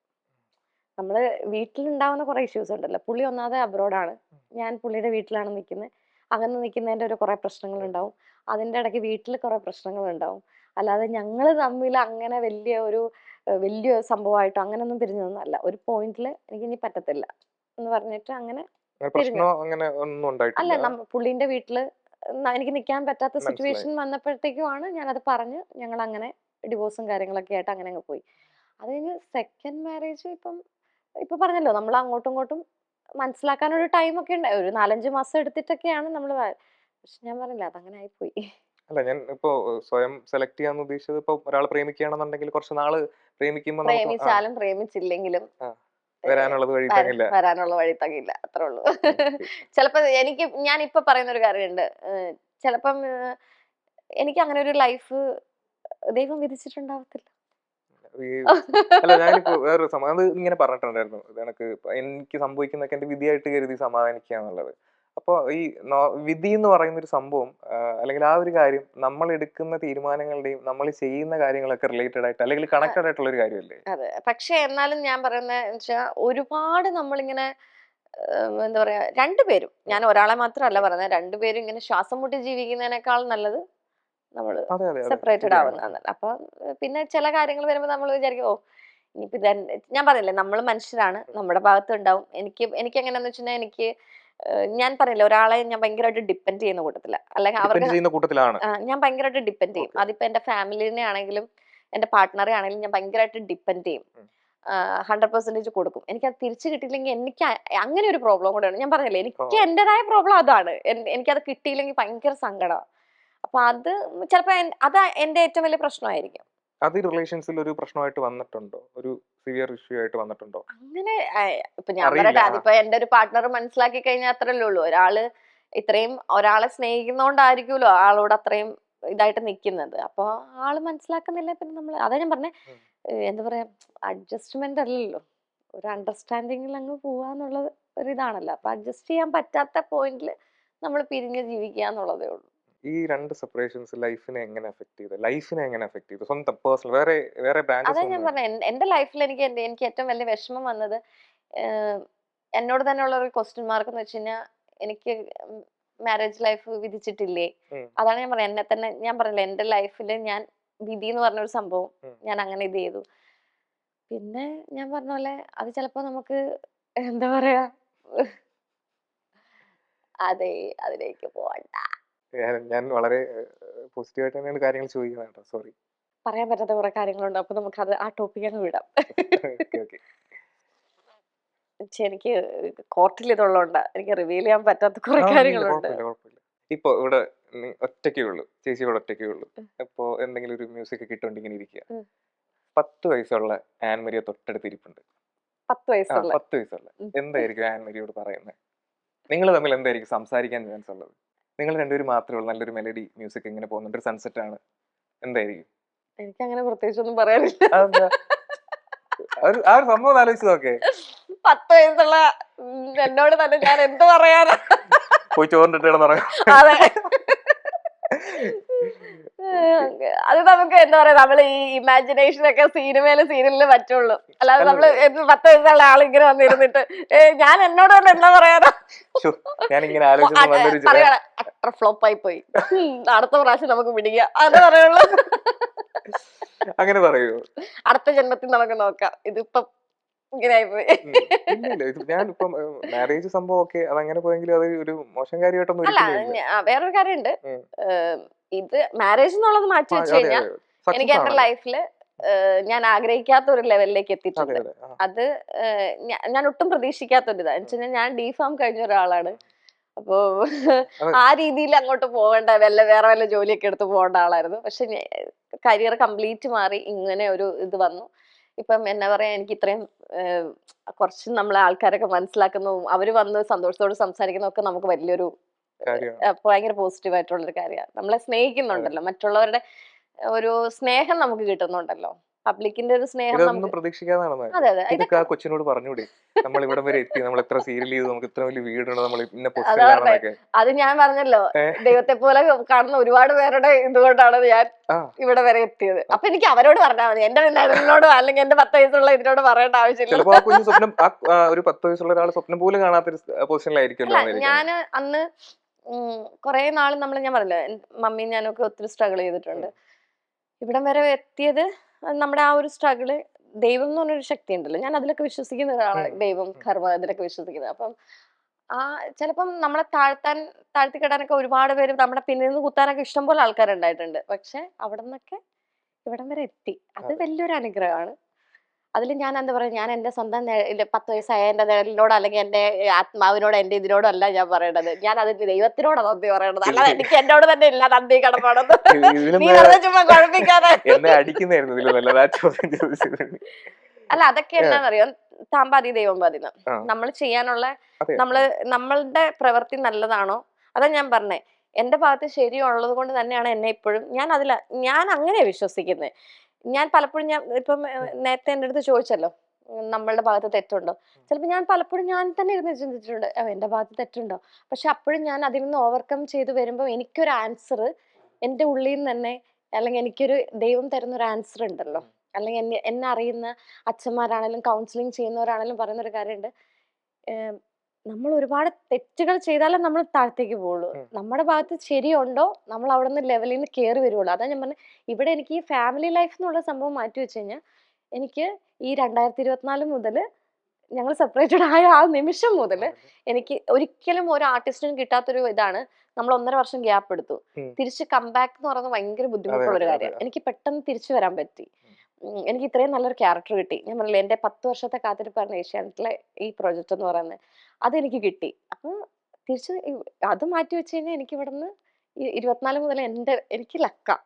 നമ്മള് വീട്ടിലുണ്ടാവുന്ന കുറെ ഇഷ്യൂസ് ഉണ്ടല്ലോ. പുള്ളി ഒന്നാമത് അബ്രോഡാണ്. ഞാൻ പുള്ളിയുടെ വീട്ടിലാണ് നിൽക്കുന്നത്. അകന്ന് നിൽക്കുന്നതിന്റെ ഒരു കുറെ പ്രശ്നങ്ങളുണ്ടാവും. അതിന്റെ ഇടയ്ക്ക് വീട്ടിൽ കുറെ പ്രശ്നങ്ങളുണ്ടാവും. അല്ലാതെ ഞങ്ങള് തമ്മിൽ അങ്ങനെ വലിയ സംഭവമായിട്ടോ അങ്ങനെയൊന്നും പിരിഞ്ഞതൊന്നുമല്ല. ഒരു പോയിന്റിൽ എനിക്ക് ഇനി പറ്റത്തില്ല എന്ന് പറഞ്ഞിട്ട് അങ്ങനെ അങ്ങനെ പിരിഞ്ഞു. പ്രശ്നമോ അങ്ങനെ ഒന്നും അല്ല, ഉണ്ടായിട്ടില്ല. പുള്ളിന്റെ വീട്ടില് എനിക്ക് നിൽക്കാൻ പറ്റാത്ത മനസ്സിലായി. സിറ്റുവേഷൻ വന്നപ്പോഴത്തേക്കുമാണ് ഞാനത് പറഞ്ഞ് ഞങ്ങൾ അങ്ങനെ ഡിവോഴ്സും കാര്യങ്ങളൊക്കെ ആയിട്ട് അങ്ങനെ അങ്ങ് പോയി. അത് കഴിഞ്ഞ് സെക്കൻഡ് മാരേജ് ഇപ്പൊ പറഞ്ഞല്ലോ, നമ്മൾ അങ്ങോട്ടും ഇങ്ങോട്ടും മനസ്സിലാക്കാനൊരു ടൈമൊക്കെ ഉണ്ട്. ഒരു 4-5 മാസം എടുത്തിട്ടൊക്കെയാണ് നമ്മൾ. പക്ഷെ ഞാൻ പറഞ്ഞില്ല, അതങ്ങനെ ആയിപ്പോയി. അല്ല, ഞാൻ ഇപ്പോ സ്വയം സെലക്ട് ചെയ്യാന്ന് ഉദ്ദേശിച്ചത്, ഇപ്പൊ ഒരാൾ പ്രേമിക്കുകയാണെന്നുണ്ടെങ്കിൽ കുറച്ച് നാള് പ്രേമിക്കുമ്പോ നമുക്ക് പ്രേമിച്ചാലും പ്രേമിച്ചില്ലെങ്കിലും ആ വരാനുള്ളത് വഴി തങ്ങില്ല. വരാനുള്ള വഴി തങ്ങില്ല, അത്രേ ഉള്ളൂ. ഓക്കെ. ചിലപ്പോ ഞാൻ ഇപ്പൊ പറയുന്ന ഒരു കാര്യമുണ്ട്. ചിലപ്പം എനിക്ക് അങ്ങനെ ഒരു ലൈഫ് ദൈവം വിധിച്ചിട്ടുണ്ടാവത്തില്ല. ഈ അല്ല, ഞാനിപ്പോ വേറൊരു അത് ഇങ്ങനെ പറഞ്ഞിട്ടുണ്ടായിരുന്നു, ഇത് കണക്ക് എനിക്ക് സംഭവിക്കുന്നതൊക്കെ എന്റെ വിധിയായിട്ട് കരുതി സമാധാനിക്കുക എന്നുള്ളത്. അപ്പൊ ഈ വിധി എന്ന് പറയുന്ന ഒരു സംഭവം, അല്ലെങ്കിൽ ആ ഒരു കാര്യം നമ്മൾ എടുക്കുന്ന തീരുമാനങ്ങളുടെയും നമ്മൾ ചെയ്യുന്ന കാര്യങ്ങളൊക്കെ റിലേറ്റഡ് ആയിട്ട് അല്ലെങ്കിൽ കണക്റ്റഡ് ആയിട്ടുള്ള ഒരു കാര്യമല്ലേ? അതെ. പക്ഷെ എന്നാലും ഞാൻ പറയുന്നത് വെച്ചാ ഒരുപാട് നമ്മളിങ്ങനെ എന്താ പറയാ, രണ്ടുപേരും, ഞാൻ ഒരാളെ മാത്രമല്ല പറയുന്നത്, രണ്ടുപേരും ഇങ്ങനെ ശ്വാസം മുട്ടി ജീവിക്കുന്നതിനേക്കാൾ നല്ലത് നമ്മള് അതെ അതെ അതെ, സെപ്പറേറ്റഡ് ശരിയാണ്. ആവുന്നതാണ്. അപ്പൊ പിന്നെ ചില കാര്യങ്ങൾ വരുമ്പോൾ നമ്മൾ വിചാരിക്കും, ഓ ഇനിയിപ്പോ ഞാൻ പറഞ്ഞില്ലേ, നമ്മൾ മനുഷ്യരാണ്, നമ്മുടെ ഭാഗത്ത് ഉണ്ടാവും. എനിക്ക് എങ്ങനെയാന്ന് വെച്ചിട്ടുണ്ടെങ്കിൽ ഞാൻ പറഞ്ഞില്ല, ഒരാളെ ഞാൻ ഭയങ്കരമായിട്ട് ഡിപ്പെൻഡ് ചെയ്യുന്ന കൂട്ടത്തില്ല. അല്ലെങ്കിൽ ഡിപ്പെൻഡ് അവർക്ക് ചെയ്യുന്ന കൂട്ടത്തിലാണ്. ഞാൻ ഭയങ്കരമായിട്ട് ഡിപ്പെൻഡ് ചെയ്യും. ഓക്കെ. അതിപ്പോ എന്റെ ഫാമിലിനെ ആണെങ്കിലും എന്റെ പാർട്ട്ണറെ ആണെങ്കിലും ഞാൻ ഭയങ്കരമായിട്ട് ഡിപ്പെൻഡ് ചെയ്യും. 100% കൊടുക്കും. എനിക്കത് തിരിച്ചു കിട്ടിയില്ലെങ്കിൽ എനിക്ക് അങ്ങനെ ഒരു പ്രോബ്ലം കൂടെയാണ്. ഞാൻ പറഞ്ഞില്ലേ, എനിക്ക് എന്റേതായ പ്രോബ്ലം അതാണ്. എനിക്കത് കിട്ടിയില്ലെങ്കിൽ ഭയങ്കര സങ്കടമാണ്. അപ്പൊ അത് ചിലപ്പോ അത് എന്റെ ഏറ്റവും വലിയ പ്രശ്നമായിരിക്കും. അത് റിലേഷൻസിൽ ഒരു പ്രശ്നമായിട്ട് വന്നിട്ടുണ്ടോ? ഒരു സിവിയർ ഇഷ്യൂ ആയിട്ട് വന്നിട്ടുണ്ടോ? അങ്ങനെ ഇപ്പൊ ഞാൻ അറിയില്ല. പറയട്ടെ, അതിപ്പോ എന്റെ ഒരു പാർട്ട്ണർ മനസ്സിലാക്കി കഴിഞ്ഞാൽ അത്രല്ലേ ഉള്ളൂ. ഒരാളെ സ്നേഹിക്കുന്നോണ്ടായിരിക്കുമല്ലോ ആളോട് അത്രയും ഇതായിട്ട് നിൽക്കുന്നത്. അപ്പൊ ആള് മനസ്സിലാക്കുന്നില്ല, പിന്നെ അതാ ഞാൻ പറഞ്ഞേ, ഉം. എന്താ പറയാ, അഡ്ജസ്റ്റ്മെന്റ് അല്ലല്ലോ, ഒരു അണ്ടർസ്റ്റാൻഡിങ്ങിൽ അങ്ങ് പോവാന്നുള്ളത് ഒരു ഇതാണല്ലോ. അപ്പൊ അഡ്ജസ്റ്റ് ചെയ്യാൻ പറ്റാത്ത പോയിന്റിൽ നമ്മൾ പിരിഞ്ഞ് ജീവിക്കുക എന്നുള്ളതേ ഉള്ളൂ. ഈ 2 സെപ്പറേഷൻസ് ലൈഫിനെ എങ്ങനെ അഫക്ട് ചെയ്തു? സ്വന്തം പേഴ്സണൽ വേറെ വേറെ അതാ ബ്രാഞ്ചസ് ഞാൻ ഒന്നുമില്ല. പറഞ്ഞ, എന്റെ ലൈഫിൽ എനിക്ക് ഏറ്റവും വലിയ വിഷമം വന്നത് എന്നോട് തന്നെ ഉള്ള ഒരു ക്വസ്റ്റ്യൻ മാർക്ക് എന്ന് വെച്ച് കഴിഞ്ഞാൽ, എനിക്ക് മാരേജ് ലൈഫ് വിധിച്ചിട്ടില്ലേ? ഉം. അതാണ് ഞാൻ പറഞ്ഞത്. എന്നെ തന്നെ ഞാൻ പറഞ്ഞില്ല, എന്റെ ലൈഫിൽ ഞാൻ വിധി എന്ന് പറഞ്ഞൊരു സംഭവം ഉം. ഞാൻ അങ്ങനെ ഇത് ചെയ്തു. പിന്നെ ഞാൻ പറഞ്ഞ പോലെ അത് ചിലപ്പോ നമുക്ക് എന്താ പറയാ, അതെ, അതിലേക്ക് പോവണ്ട. ഞാൻ വളരെ പോസിറ്റീവായിട്ട് തന്നെയാണ് കാര്യങ്ങൾ ചോദിക്കുന്നത് കേട്ടോ. സോറി. പറയാൻ പറ്റാത്ത കുറെ കാര്യങ്ങളുണ്ട്. അപ്പൊ നമുക്ക് ആ ടോപ്പിക് അങ്ങ് വിടാം. Okay okay. പക്ഷെ എനിക്ക് കോർട്ടിൽ ഇതുള്ളതുകൊണ്ട് എനിക്ക് റിവീൽ ചെയ്യാൻ പറ്റാത്ത കുറെ ഇല്ല, കാര്യങ്ങളുണ്ട്. കുഴപ്പമില്ല. ഇപ്പൊ ഇവിടെ ഒറ്റയ്ക്കേ ഉള്ളൂ, ചേച്ചി ഇവിടെ ഒറ്റയ്ക്കേ ഉള്ളൂ. ഇപ്പൊ എന്തെങ്കിലും ഒരു മ്യൂസിക് കിട്ടുകൊണ്ട് ഇങ്ങനെ ഇരിക്കുക. ഉം. 10 വയസ്സുള്ള ആൻമരിയ തൊട്ടടുത്ത് ഇരിപ്പുണ്ട്. 10 വയസ്സുള്ള 10 വയസ്സുള്ള എന്തായിരിക്കും ആൻമരിയോട് പറയുന്നത്? നിങ്ങൾ തമ്മിൽ എന്തായിരിക്കും സംസാരിക്കാൻ ചാൻസ് ഉള്ളത്? നിങ്ങൾ രണ്ടുപേരും മാത്രമേ ഉള്ളൂ, നല്ലൊരു മെലഡി മ്യൂസിക് ഇങ്ങനെ പോകുന്നുണ്ട്, ഒരു സൺസെറ്റ് ആണ്, എന്തായിരിക്കും? എനിക്ക് അങ്ങനെ പ്രത്യേകിച്ചൊന്നും പറയാനില്ല. അതെന്താ? ആ ഒരു സംഭവം ആലോചിച്ച് നോക്കേ. 10 വയസ്സുള്ള എന്നോട് തന്നെ ഞാൻ എന്ത് പറയാനാ. പോയി ചോറിട്ട് കിടന്നുറങ്ങാം. അതെ. അത് നമുക്ക് എന്താ പറയാ, നമ്മള് ഈ ഇമാജിനേഷൻ ഒക്കെ സീരിയലില് പറ്റുള്ളൂ. അല്ലാതെ നമ്മള് 10 വയസ്സുള്ള ആളിങ്ങനെ വന്നിരുന്നിട്ട് ഞാൻ എന്നോട് തന്നെ എന്താ പറയാനാ. ഞാൻ ഇങ്ങനെ ആലോചിച്ചു പറയാ അത്ര ഫ്ലോപ്പ് ആയി പോയി, അടുത്ത പ്രാവശ്യം നമുക്ക് പിടിക്കാം, അത് പറയുള്ളൂ. അങ്ങനെ പറയൂ. അടുത്ത ജന്മത്തിൽ നമുക്ക് നോക്കാം, ഇതിപ്പം ഇങ്ങനെ ആയിപ്പോയി. ഇല്ല ഞാനിപ്പം മാരേജ് സംഭവം ഒക്കെ അതങ്ങനെ പോയെങ്കിലും അത് ഒരു മോശം കാര്യമായിട്ടൊന്നും അല്ല, ഒരിക്കലും വേറൊരു കാര്യമുണ്ട്. ഇത് മാരേജ് എന്നുള്ളത് മാറ്റി വെച്ച് കഴിഞ്ഞാൽ എനിക്ക് എന്റെ ലൈഫില് ഞാൻ ആഗ്രഹിക്കാത്ത ഒരു ലെവലിലേക്ക് എത്തിയിട്ടുണ്ട്. അത് ഞാൻ ഒട്ടും പ്രതീക്ഷിക്കാത്ത ഒരു ഇതാ. ഞാൻ ഡിഫാം കഴിഞ്ഞ ഒരാളാണ്. അപ്പോ ആ രീതിയിൽ അങ്ങോട്ട് പോകേണ്ട വേറെ വല്ല ജോലിയൊക്കെ എടുത്ത് പോകേണ്ട ആളായിരുന്നു. പക്ഷെ കരിയർ കംപ്ലീറ്റ് മാറി ഇങ്ങനെ ഒരു ഇത് വന്നു. ഇപ്പം എന്നാ പറയാ, എനിക്ക് ഇത്രയും കുറച്ച് നമ്മളെ ആൾക്കാരൊക്കെ മനസ്സിലാക്കുന്നതും അവര് വന്ന് സന്തോഷത്തോട് സംസാരിക്കുന്നതൊക്കെ നമുക്ക് വലിയൊരു ഭയങ്കര പോസിറ്റീവ് ആയിട്ടുള്ളൊരു കാര്യമാണ്. നമ്മളെ സ്നേഹിക്കുന്നുണ്ടല്ലോ, മറ്റുള്ളവരുടെ ഒരു സ്നേഹം നമുക്ക് കിട്ടുന്നുണ്ടല്ലോ, പബ്ലിക്കിന്റെ ഒരു സ്നേഹം നമുക്ക് പ്രതീക്ഷിക്കാതാണ്. അതെ അതെ ഇതൊക്കെ ആ കൊച്ചിനോട് പറഞ്ഞൂടെ, നമ്മൾ ഇവിടം വരെ എത്തി, നമ്മൾ എത്ര സീരിയൽ ചെയ്തു, നമുക്ക് ഇത്ര വലിയ വീടുണ്ട്, നമ്മൾ ഇന്ന പൊസിഷനിലാണെന്നൊക്കെ. അത് ഞാൻ പറഞ്ഞല്ലോ, ദൈവത്തെ പോലെ കാണുന്ന ഒരുപാട് പേരുടെ ഇതുകൊണ്ടാണ് ഞാൻ ഇവിടെ വരെ എത്തിയത്. അപ്പൊ എനിക്ക് അവരോട് പറഞ്ഞാൽ മതി, എന്റെ എന്നോടോ അല്ലെങ്കിൽ എന്റെ 10 വയസ്സുള്ള ഇതിനോട് പറയേണ്ട ആവശ്യമില്ല. ചിലപ്പോ ആ കുഞ്ഞു സ്വപ്നം, ഒരു 10 വയസ്സുള്ള ഒരാൾ സ്വപ്നം പോലും കാണാത്തൊരു പൊസിഷനിലായിരിക്കുമല്ലോ. ഞാൻ അന്ന് കുറെ നാള് ഞാൻ പറഞ്ഞില്ലേ, മമ്മിയും ഞാനൊക്കെ ഒത്തിരി സ്ട്രഗിൾ ചെയ്തിട്ടുണ്ട്. ഇവിടം വരെ എത്തിയത് നമ്മുടെ ആ ഒരു സ്ട്രഗിള്, ദൈവം എന്ന് പറഞ്ഞൊരു ശക്തി ഉണ്ടല്ലോ, ഞാൻ അതിലൊക്കെ വിശ്വസിക്കുന്ന ഒരാളാണ്. ദൈവം, കർമ്മ, ഇതിലൊക്കെ വിശ്വസിക്കുന്നത്. അപ്പം ചിലപ്പം നമ്മളെ താഴ്ത്തിക്കെട്ടാനൊക്കെ ഒരുപാട് പേര് നമ്മുടെ പിന്നിൽ നിന്ന് കുത്താനൊക്കെ ഇഷ്ടം പോലെ ആൾക്കാരുണ്ടായിട്ടുണ്ട്. പക്ഷെ അവിടെ നിന്നൊക്കെ ഇവിടം വരെ എത്തി, അത് വലിയൊരു അനുഗ്രഹമാണ്. അതിൽ ഞാൻ എന്താ പറയാ, ഞാൻ എന്റെ സ്വന്തം 10 വയസ്സായ എന്റെ നിഴലിനോട് അല്ലെങ്കിൽ എന്റെ ആത്മാവിനോട് എന്റെ ഇതിനോടും അല്ല ഞാൻ പറയേണ്ടത്, ഞാൻ അതിന് ദൈവത്തിനോടാണ് നന്ദി പറയേണ്ടത്. അല്ലാതെ എനിക്ക് എന്നോട് തന്നെ ഇല്ല നന്ദി കടപ്പാടത്. നീ വെറുതെ ചുമ്മാ കുഴപ്പിക്കാതെ. അല്ല, അതൊക്കെ എന്താണെന്നറിയോ, താമ്പാതി ദൈവം പാതി. നമ്മൾ ചെയ്യാനുള്ള നമ്മളുടെ പ്രവൃത്തി നല്ലതാണോ, അതാ ഞാൻ പറഞ്ഞേ, എന്റെ ഭാഗത്ത് ശരിയുള്ളത് കൊണ്ട് തന്നെയാണ് എന്നെ ഇപ്പോഴും ഞാൻ അങ്ങനെ വിശ്വസിക്കുന്നത്. ഞാൻ പലപ്പോഴും ഇപ്പം നേരത്തെ എന്റെ അടുത്ത് ചോദിച്ചല്ലോ, നമ്മളുടെ ഭാഗത്ത് തെറ്റുണ്ടോ. ചിലപ്പോൾ ഞാൻ പലപ്പോഴും ഞാൻ തന്നെ ഇരുന്ന് ചിന്തിച്ചിട്ടുണ്ട്, എന്റെ ഭാഗത്ത് തെറ്റുണ്ടോ. പക്ഷെ അപ്പോഴും ഞാൻ അതിൽ നിന്ന് ഓവർകം ചെയ്ത് വരുമ്പോൾ എനിക്കൊരു ആൻസർ എന്റെ ഉള്ളിൽ നിന്ന് തന്നെ, അല്ലെങ്കിൽ എനിക്കൊരു ദൈവം തരുന്ന ഒരു ആൻസർ ഉണ്ടല്ലോ. അല്ലെങ്കിൽ എന്നെ അറിയുന്ന അച്ഛന്മാരാണെങ്കിലും കൗൺസിലിംഗ് ചെയ്യുന്നവരാണെങ്കിലും പറയുന്ന ഒരു കാര്യമുണ്ട്, നമ്മൾ ഒരുപാട് തെറ്റുകൾ ചെയ്താലേ നമ്മൾ താഴത്തേക്ക് പോകുള്ളൂ. നമ്മുടെ ഭാഗത്ത് ശരിയുണ്ടോ, നമ്മൾ അവിടെ നിന്ന് ലെവലിൽ നിന്ന് കയറി വരുള്ളൂ. അതാ ഞാൻ പറഞ്ഞത്, ഇവിടെ എനിക്ക് ഈ ഫാമിലി ലൈഫ് എന്നുള്ള സംഭവം മാറ്റി വെച്ച് കഴിഞ്ഞാൽ എനിക്ക് ഈ 2024 മുതൽ, ഞങ്ങൾ സെപ്പറേറ്റഡ് ആയ ആ നിമിഷം മുതൽ എനിക്ക് ഒരിക്കലും ഒരു ആർട്ടിസ്റ്റിനും കിട്ടാത്തൊരു ഇതാണ്. നമ്മൾ 1.5 വർഷം ഗ്യാപ്പ് എടുത്തു, തിരിച്ച് കംബാക്ക് എന്ന് പറയുന്നത് ഭയങ്കര ബുദ്ധിമുട്ടുള്ള ഒരു കാര്യം. എനിക്ക് പെട്ടെന്ന് തിരിച്ചു വരാൻ പറ്റി. എനിക്ക് ഇത്രയും നല്ലൊരു ക്യാരക്ടർ കിട്ടി. ഞാൻ പറഞ്ഞില്ലേ, എന്റെ 10 വർഷത്തെ കാത്തിരിപ്പായിരുന്നു ഏഷ്യാനെറ്റിലെ ഈ പ്രോജക്റ്റ് എന്ന് പറയുന്നത്, അതെനിക്ക് കിട്ടി. അപ്പൊ തിരിച്ച് അത് മാറ്റി വെച്ച് കഴിഞ്ഞാൽ എനിക്ക് ഇവിടുന്ന് 24 മുതൽ എനിക്ക് ലക്ക,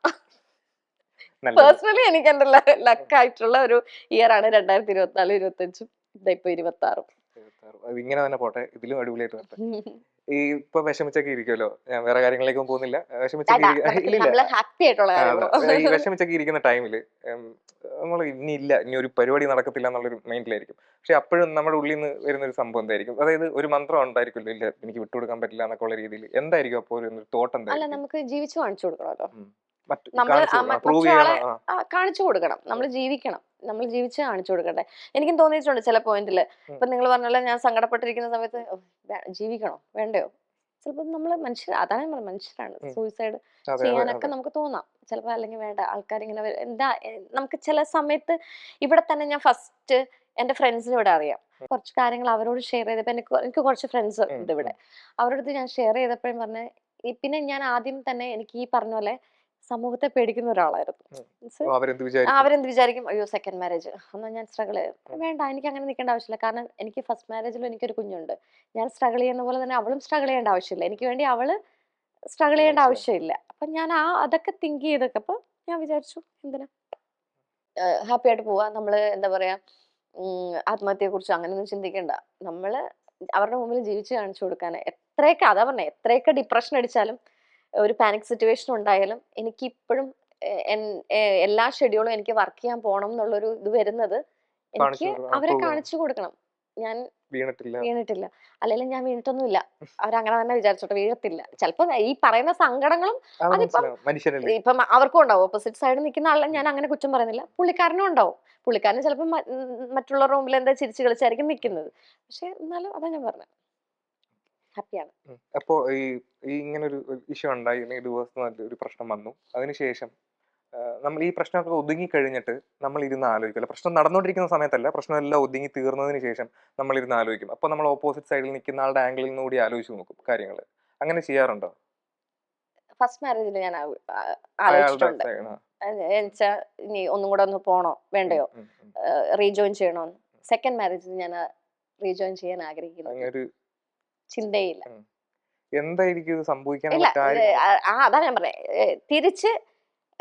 പേഴ്സണലി എനിക്ക് എന്റെ ലക്കായിട്ടുള്ള ഒരു ഇയർ ആണ് 2024, 25, ഇപ്പൊ 26. ഇങ്ങനെ തന്നെ പോട്ടെ, ഇതിലും അടിപൊളിയായിട്ട് വരട്ടെ. ഈ ഇപ്പൊ വിഷമിച്ചൊക്കെ ഇരിക്കുമല്ലോ, ഞാൻ വേറെ കാര്യങ്ങളിലേക്കും പോകുന്നില്ല. വിഷമിച്ചൊക്കെ ഇരിക്കുന്ന ടൈമില് നമ്മൾ ഇനി ഒരു പരിപാടി നടക്കത്തില്ല എന്നുള്ളൊരു മൈൻഡിലായിരിക്കും. പക്ഷെ അപ്പോഴും നമ്മുടെ ഉള്ളിൽ നിന്ന് വരുന്ന ഒരു സംഭവം എന്തായിരിക്കും, അതായത് ഒരു മന്ത്രം ഉണ്ടായിരിക്കുമല്ലോ, ഇല്ല എനിക്ക് വിട്ടുകൊടുക്കാൻ പറ്റില്ല എന്നൊക്കെ ഉള്ള രീതിയിൽ എന്തായിരിക്കും അപ്പോൾ ഒരു തോട്ട് എന്തായിരിക്കും? നമുക്ക് ജീവിച്ചു കാണിച്ചു കൊടുക്കണമല്ലോ, മറ്റൊരാളെ കാണിച്ചു കൊടുക്കണം. നമ്മൾ ജീവിക്കണം, നമ്മൾ ജീവിച്ച് കാണിച്ചു കൊടുക്കട്ടെ. എനിക്കും തോന്നിയിട്ടുണ്ട് ചില പോയിന്റില്. ഇപ്പൊ നിങ്ങൾ പറഞ്ഞല്ലോ, ഞാൻ സങ്കടപ്പെട്ടിരിക്കുന്ന സമയത്ത് ജീവിക്കണോ വേണ്ടയോ, ചിലപ്പോ നമ്മള് അതാണ് നമ്മൾ മനുഷ്യരാണ്, സൂയിസൈഡ് ചെയ്യാനൊക്കെ നമുക്ക് തോന്നാം ചിലപ്പോ. അല്ലെങ്കിൽ വേണ്ട, ആൾക്കാരിങ്ങനെ നമുക്ക് ചില സമയത്ത്. ഇവിടെ തന്നെ ഞാൻ ഫസ്റ്റ് എന്റെ ഫ്രണ്ട്സിന് ഇവിടെ അറിയാം, കുറച്ച് കാര്യങ്ങൾ അവരോട് ഷെയർ ചെയ്തപ്പോ എനിക്ക് കുറച്ച് ഫ്രണ്ട്സ് ഉണ്ട് ഇവിടെ, അവരോട് ഞാൻ ഷെയർ ചെയ്തപ്പോഴും പറഞ്ഞ, പിന്നെ ഞാൻ ആദ്യം തന്നെ എനിക്ക് ഈ പറഞ്ഞ പോലെ സമൂഹത്തെ പേടിക്കുന്ന ഒരാളായിരുന്നു. അവരെന്ത് വിചാരിക്കും, അയ്യോ സെക്കൻഡ് മാരേജ് എന്നാൽ ഞാൻ സ്ട്രഗിൾ വേണ്ട, എനിക്ക് അങ്ങനെ നിൽക്കേണ്ട ആവശ്യമില്ല. കാരണം എനിക്ക് ഫസ്റ്റ് മാരേജിലും എനിക്കൊരു കുഞ്ഞുണ്ട്, ഞാൻ സ്ട്രഗിൾ ചെയ്യുന്ന പോലെ തന്നെ അവളും സ്ട്രഗിൾ ചെയ്യേണ്ട ആവശ്യമില്ല, എനിക്ക് വേണ്ടി അവള് സ്ട്രഗിൾ ചെയ്യേണ്ട ആവശ്യമില്ല. അപ്പൊ ഞാൻ അതൊക്കെ തിങ്ക് ചെയ്തൊക്കെ അപ്പൊ ഞാൻ വിചാരിച്ചു, എന്തിനാ ഹാപ്പി ആയിട്ട് പോവാ, നമ്മള് എന്താ പറയാ, ആത്മഹത്യയെ കുറിച്ച് അങ്ങനെയൊന്നും ചിന്തിക്കണ്ട, നമ്മള് അവരുടെ മുമ്പിൽ ജീവിച്ച് കാണിച്ചു കൊടുക്കാൻ. എത്രയൊക്കെ അതാ പറഞ്ഞെ, എത്രയൊക്കെ ഡിപ്രഷൻ അടിച്ചാലും ഒരു പാനിക് സിറ്റുവേഷൻ ഉണ്ടായാലും എനിക്ക് ഇപ്പോഴും എല്ലാ ഷെഡ്യൂളും എനിക്ക് വർക്ക് ചെയ്യാൻ പോകണം എന്നുള്ളൊരു ഇത് വരുന്നത്, എനിക്ക് അവരെ കാണിച്ചു കൊടുക്കണം. ഞാൻ വീണിട്ടില്ല. വീണിട്ടില്ല. അല്ലെങ്കിലും ഞാൻ വീണിട്ടൊന്നുമില്ല. അവരങ്ങനെ തന്നെ വിചാരിച്ചോട്ടെ, വീഴത്തില്ല. ചിലപ്പോ ഈ പറയുന്ന സങ്കടങ്ങളും അത് അതിപ്പം മനസ്സിലാവും. മനുഷ്യരല്ലേ. ഇപ്പം അവർക്കും ഉണ്ടാവും. ഓപ്പോസിറ്റ് സൈഡിൽ നിൽക്കുന്ന ആളെ ഞാൻ അങ്ങനെ കുറ്റം പറയുന്നില്ല. പുള്ളിക്കാരനും ഉണ്ടാവും. പുള്ളിക്കാരന് ചിലപ്പോൾ മറ്റുള്ളവരുടെ മുമ്പിൽ എന്താ ചിരിച്ച് കളിച്ചായിരിക്കും നിൽക്കുന്നത്. പക്ഷെ എന്നാലും അതാ ഞാൻ പറഞ്ഞത്. ഹാപ്പിയാണ്. അപ്പോ ഈ ഈ ഇങ്ങനൊരു ഇഷ്യൂ ഉണ്ടായി. ഈ ഡിവോഴ്സ് എന്ന് പറഞ്ഞ ഒരു പ്രശ്നം വന്നു. അതിനുശേഷം നമ്മൾ ഈ പ്രശ്നമൊക്കെ ഒതുങ്ങി കഴിഞ്ഞിട്ട് നമ്മൾ ഇരുന്ന് ആലോചിക്കും. പ്രശ്നം നടന്നുകൊണ്ടിരിക്കുന്ന സമയത്തല്ല, പ്രശ്നമെല്ലാം ഒതുങ്ങി തീർന്നതിന് ശേഷം നമ്മൾ ഇരുന്ന് ആലോചിക്കും. അപ്പോൾ നമ്മൾ ഓപ്പോസിറ്റ് സൈഡിൽ നിൽക്കുന്ന ആളുടെ ആംഗിളിൽ നിന്ന് കൂടി ആലോചിച്ച് നോക്കും കാര്യങ്ങൾ. അങ്ങനെ ചെയ്യാറുണ്ടോ? ഫസ്റ്റ് മാരേജിൽ ഞാൻ അയാളുടെ ആലോചിച്ചിട്ടുണ്ട്. എന്നുവെച്ചാ ഇനി ഒന്നും കൂടെ ഒന്ന് പോണോ വേണ്ടയോ, റീജോയിൻ ചെയ്യണോന്ന്. സെക്കൻഡ് മാരേജിൽ ഞാൻ റീജോയിൻ ചെയ്യാൻ ആഗ്രഹിക്കുന്നു. ചിന്തയില്ല. എന്തായിരിക്കും ഇത് സംഭവിക്കാനുള്ള ഇല്ല, കാര്യം? അതാ ഞാൻ പറഞ്ഞത്. തിരിച്ച്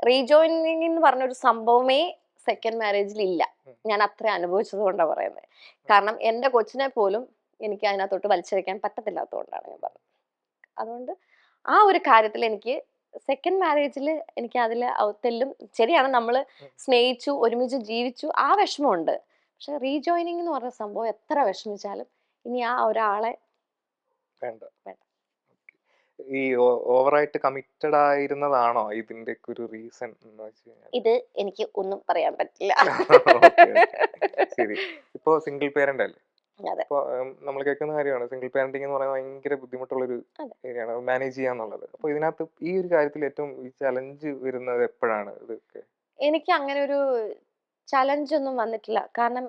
റീജോയിനിങ് എന്ന് പറഞ്ഞൊരു സംഭവമേ സെക്കൻഡ് മാരേജിൽ ഇല്ല. ഞാൻ അത്ര അനുഭവിച്ചത് കൊണ്ടാണ് പറയുന്നത്. കാരണം എന്റെ കൊച്ചിനെ പോലും എനിക്ക് അതിനകത്തോട്ട് വലിച്ചഴിക്കാൻ പറ്റത്തില്ലാത്തതുകൊണ്ടാണ് ഞാൻ പറഞ്ഞത്. അതുകൊണ്ട് ആ ഒരു കാര്യത്തിൽ എനിക്ക് സെക്കൻഡ് മാരേജിൽ എനിക്ക് അതിൽ തെല്ലും ശരിയാണ്, നമ്മൾ സ്നേഹിച്ചു ഒരുമിച്ച് ജീവിച്ചു, ആ വിഷമമുണ്ട്. പക്ഷെ റീജോയിനിങ് എന്ന് പറഞ്ഞ സംഭവം എത്ര വിഷമിച്ചാലും ഇനി ആ ഒരാളെ വേണ്ട. ഈ ഓവറായിട്ട് കമ്മിറ്റഡ് ആയിരുന്നതാണോ ഇതിന്റെ ഒരു റീസൺ എന്ന് വെച്ച് കഴിഞ്ഞാൽ? ഇത് എനിക്ക് ഒന്നും പറയാൻ പറ്റില്ല. ശരി. ഇപ്പോ സിംഗിൾ പേരന്റ് അല്ലേ? അതെ. അപ്പൊ നമ്മൾ കേൾക്കുന്ന കാര്യമാണ് സിംഗിൾ പാരന്റിംഗ് എന്ന് പറയുന്നത് ഭയങ്കര ബുദ്ധിമുട്ടുള്ളൊരു ഏരിയയാണ് മാനേജ് ചെയ്യാന്നുള്ളത്. അപ്പൊ ഇതിനകത്ത് ഈ ഒരു കാര്യത്തിൽ ഏറ്റവും ചലഞ്ച് വരുന്നത് എപ്പോഴാണ് ഇതൊക്കെ? എനിക്ക് അങ്ങനെ ഒരു ചലഞ്ച് ഒന്നും വന്നിട്ടില്ല. കാരണം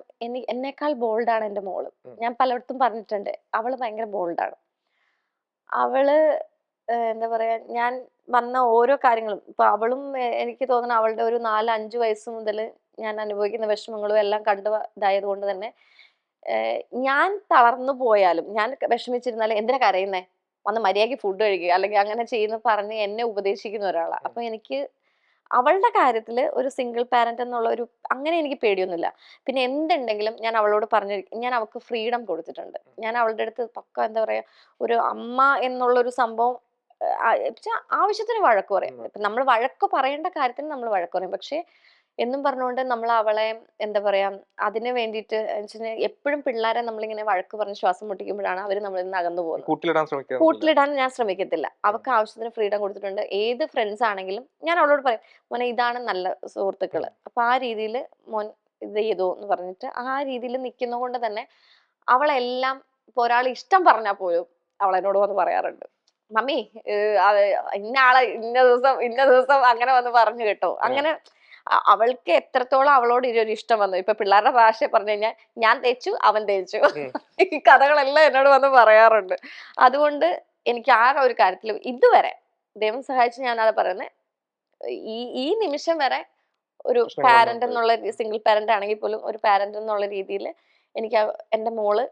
എന്നേക്കാൾ ബോൾഡാണ് എൻ്റെ മോള്. ഞാൻ പലയിടത്തും പറഞ്ഞിട്ടുണ്ട്. അവള് ഭയങ്കര ബോൾഡാണ്. അവള് എന്താ പറയാ, ഞാൻ വന്ന ഓരോ കാര്യങ്ങളും ഇപ്പൊ അവളും എനിക്ക് തോന്നുന്നു അവളുടെ ഒരു 4-5 വയസ്സ് മുതൽ ഞാൻ അനുഭവിക്കുന്ന വിഷമങ്ങളും എല്ലാം കണ്ടു ഇതായത് കൊണ്ട് തന്നെ ഞാൻ തളർന്നു പോയാലും, ഞാൻ വിഷമിച്ചിരുന്നാലും എന്തിനാ കരയുന്നേ, വന്ന് മര്യാദയ്ക്ക് ഫുഡ് കഴിക്കുക അല്ലെങ്കിൽ അങ്ങനെ ചെയ്യുന്ന പറഞ്ഞ് എന്നെ ഉപദേശിക്കുന്ന ഒരാളാണ്. അപ്പൊ എനിക്ക് അവളുടെ കാര്യത്തിൽ ഒരു സിംഗിൾ പാരന്റ് എന്നുള്ള ഒരു അങ്ങനെ എനിക്ക് പേടിയൊന്നുമില്ല. പിന്നെ എന്തുണ്ടെങ്കിലും ഞാൻ അവളോട് പറഞ്ഞു, ഞാൻ അവൾക്ക് ഫ്രീഡം കൊടുത്തിട്ടുണ്ട്. ഞാൻ അവളുടെ അടുത്ത് പക്ക എന്താ പറയാ, ഒരു അമ്മ എന്നുള്ളൊരു സംഭവം ആവശ്യത്തിന് വഴക്ക് പറയും. ഇപ്പൊ നമ്മൾ വഴക്ക് പറയേണ്ട കാര്യത്തിന് നമ്മൾ വഴക്ക് പറയും. പക്ഷെ എന്നും പറഞ്ഞുകൊണ്ട് നമ്മൾ അവളെ എന്താ പറയാ, അതിന് വേണ്ടിയിട്ട് എപ്പോഴും പിള്ളേരെ നമ്മളിങ്ങനെ വഴക്ക് പറഞ്ഞ് ശ്വാസം മുട്ടിക്കുമ്പോഴാണ് അവർ നമ്മളിൽ നിന്ന് അകന്നു പോകുന്നത്. കൂട്ടിലിടാൻ ഞാൻ ശ്രമിക്കത്തില്ല. അവൾക്ക് ആവശ്യത്തിന് ഫ്രീഡം കൊടുത്തിട്ടുണ്ട്. ഏത് ഫ്രണ്ട്സ് ആണെങ്കിലും ഞാൻ അവളോട് പറയും, മോനെ ഇതാണ് നല്ല സുഹൃത്തുക്കള്, അപ്പൊ ആ രീതിയിൽ മോൻ ഇത് ചെയ്തോ എന്ന് പറഞ്ഞിട്ട് ആ രീതിയിൽ നിൽക്കുന്നത് കൊണ്ട് തന്നെ അവളെല്ലാം, ഇപ്പൊ ഒരാൾ ഇഷ്ടം പറഞ്ഞാൽ പോലും അവൾ എന്നോട് വന്ന് പറയാറുണ്ട്, മമ്മി ഇന്ന ആളെ ഇന്ന ദിവസം അങ്ങനെ വന്ന് പറഞ്ഞു കേട്ടോ. അങ്ങനെ അവൾക്ക് എത്രത്തോളം അവളോട് ഒരു ഇഷ്ടം വന്നു. ഇപ്പൊ പിള്ളേരുടെ ഭാഷ പറഞ്ഞു കഴിഞ്ഞാൽ ഞാൻ തേച്ചു അവൻ തേച്ചു, ഈ കഥകളെല്ലാം എന്നോട് വന്ന് പറയാറുണ്ട്. അതുകൊണ്ട് എനിക്ക് ആ ഒരു കാര്യത്തിൽ ഇതുവരെ ദൈവം സഹായിച്ച് ഞാൻ അത് പറയുന്നത്, ഈ നിമിഷം വരെ ഒരു പാരന്റ് എന്നുള്ള സിംഗിൾ പാരന്റ് ആണെങ്കിൽ പോലും ഒരു പാരന്റ് എന്നുള്ള രീതിയിൽ എനിക്ക് എന്റെ മോള്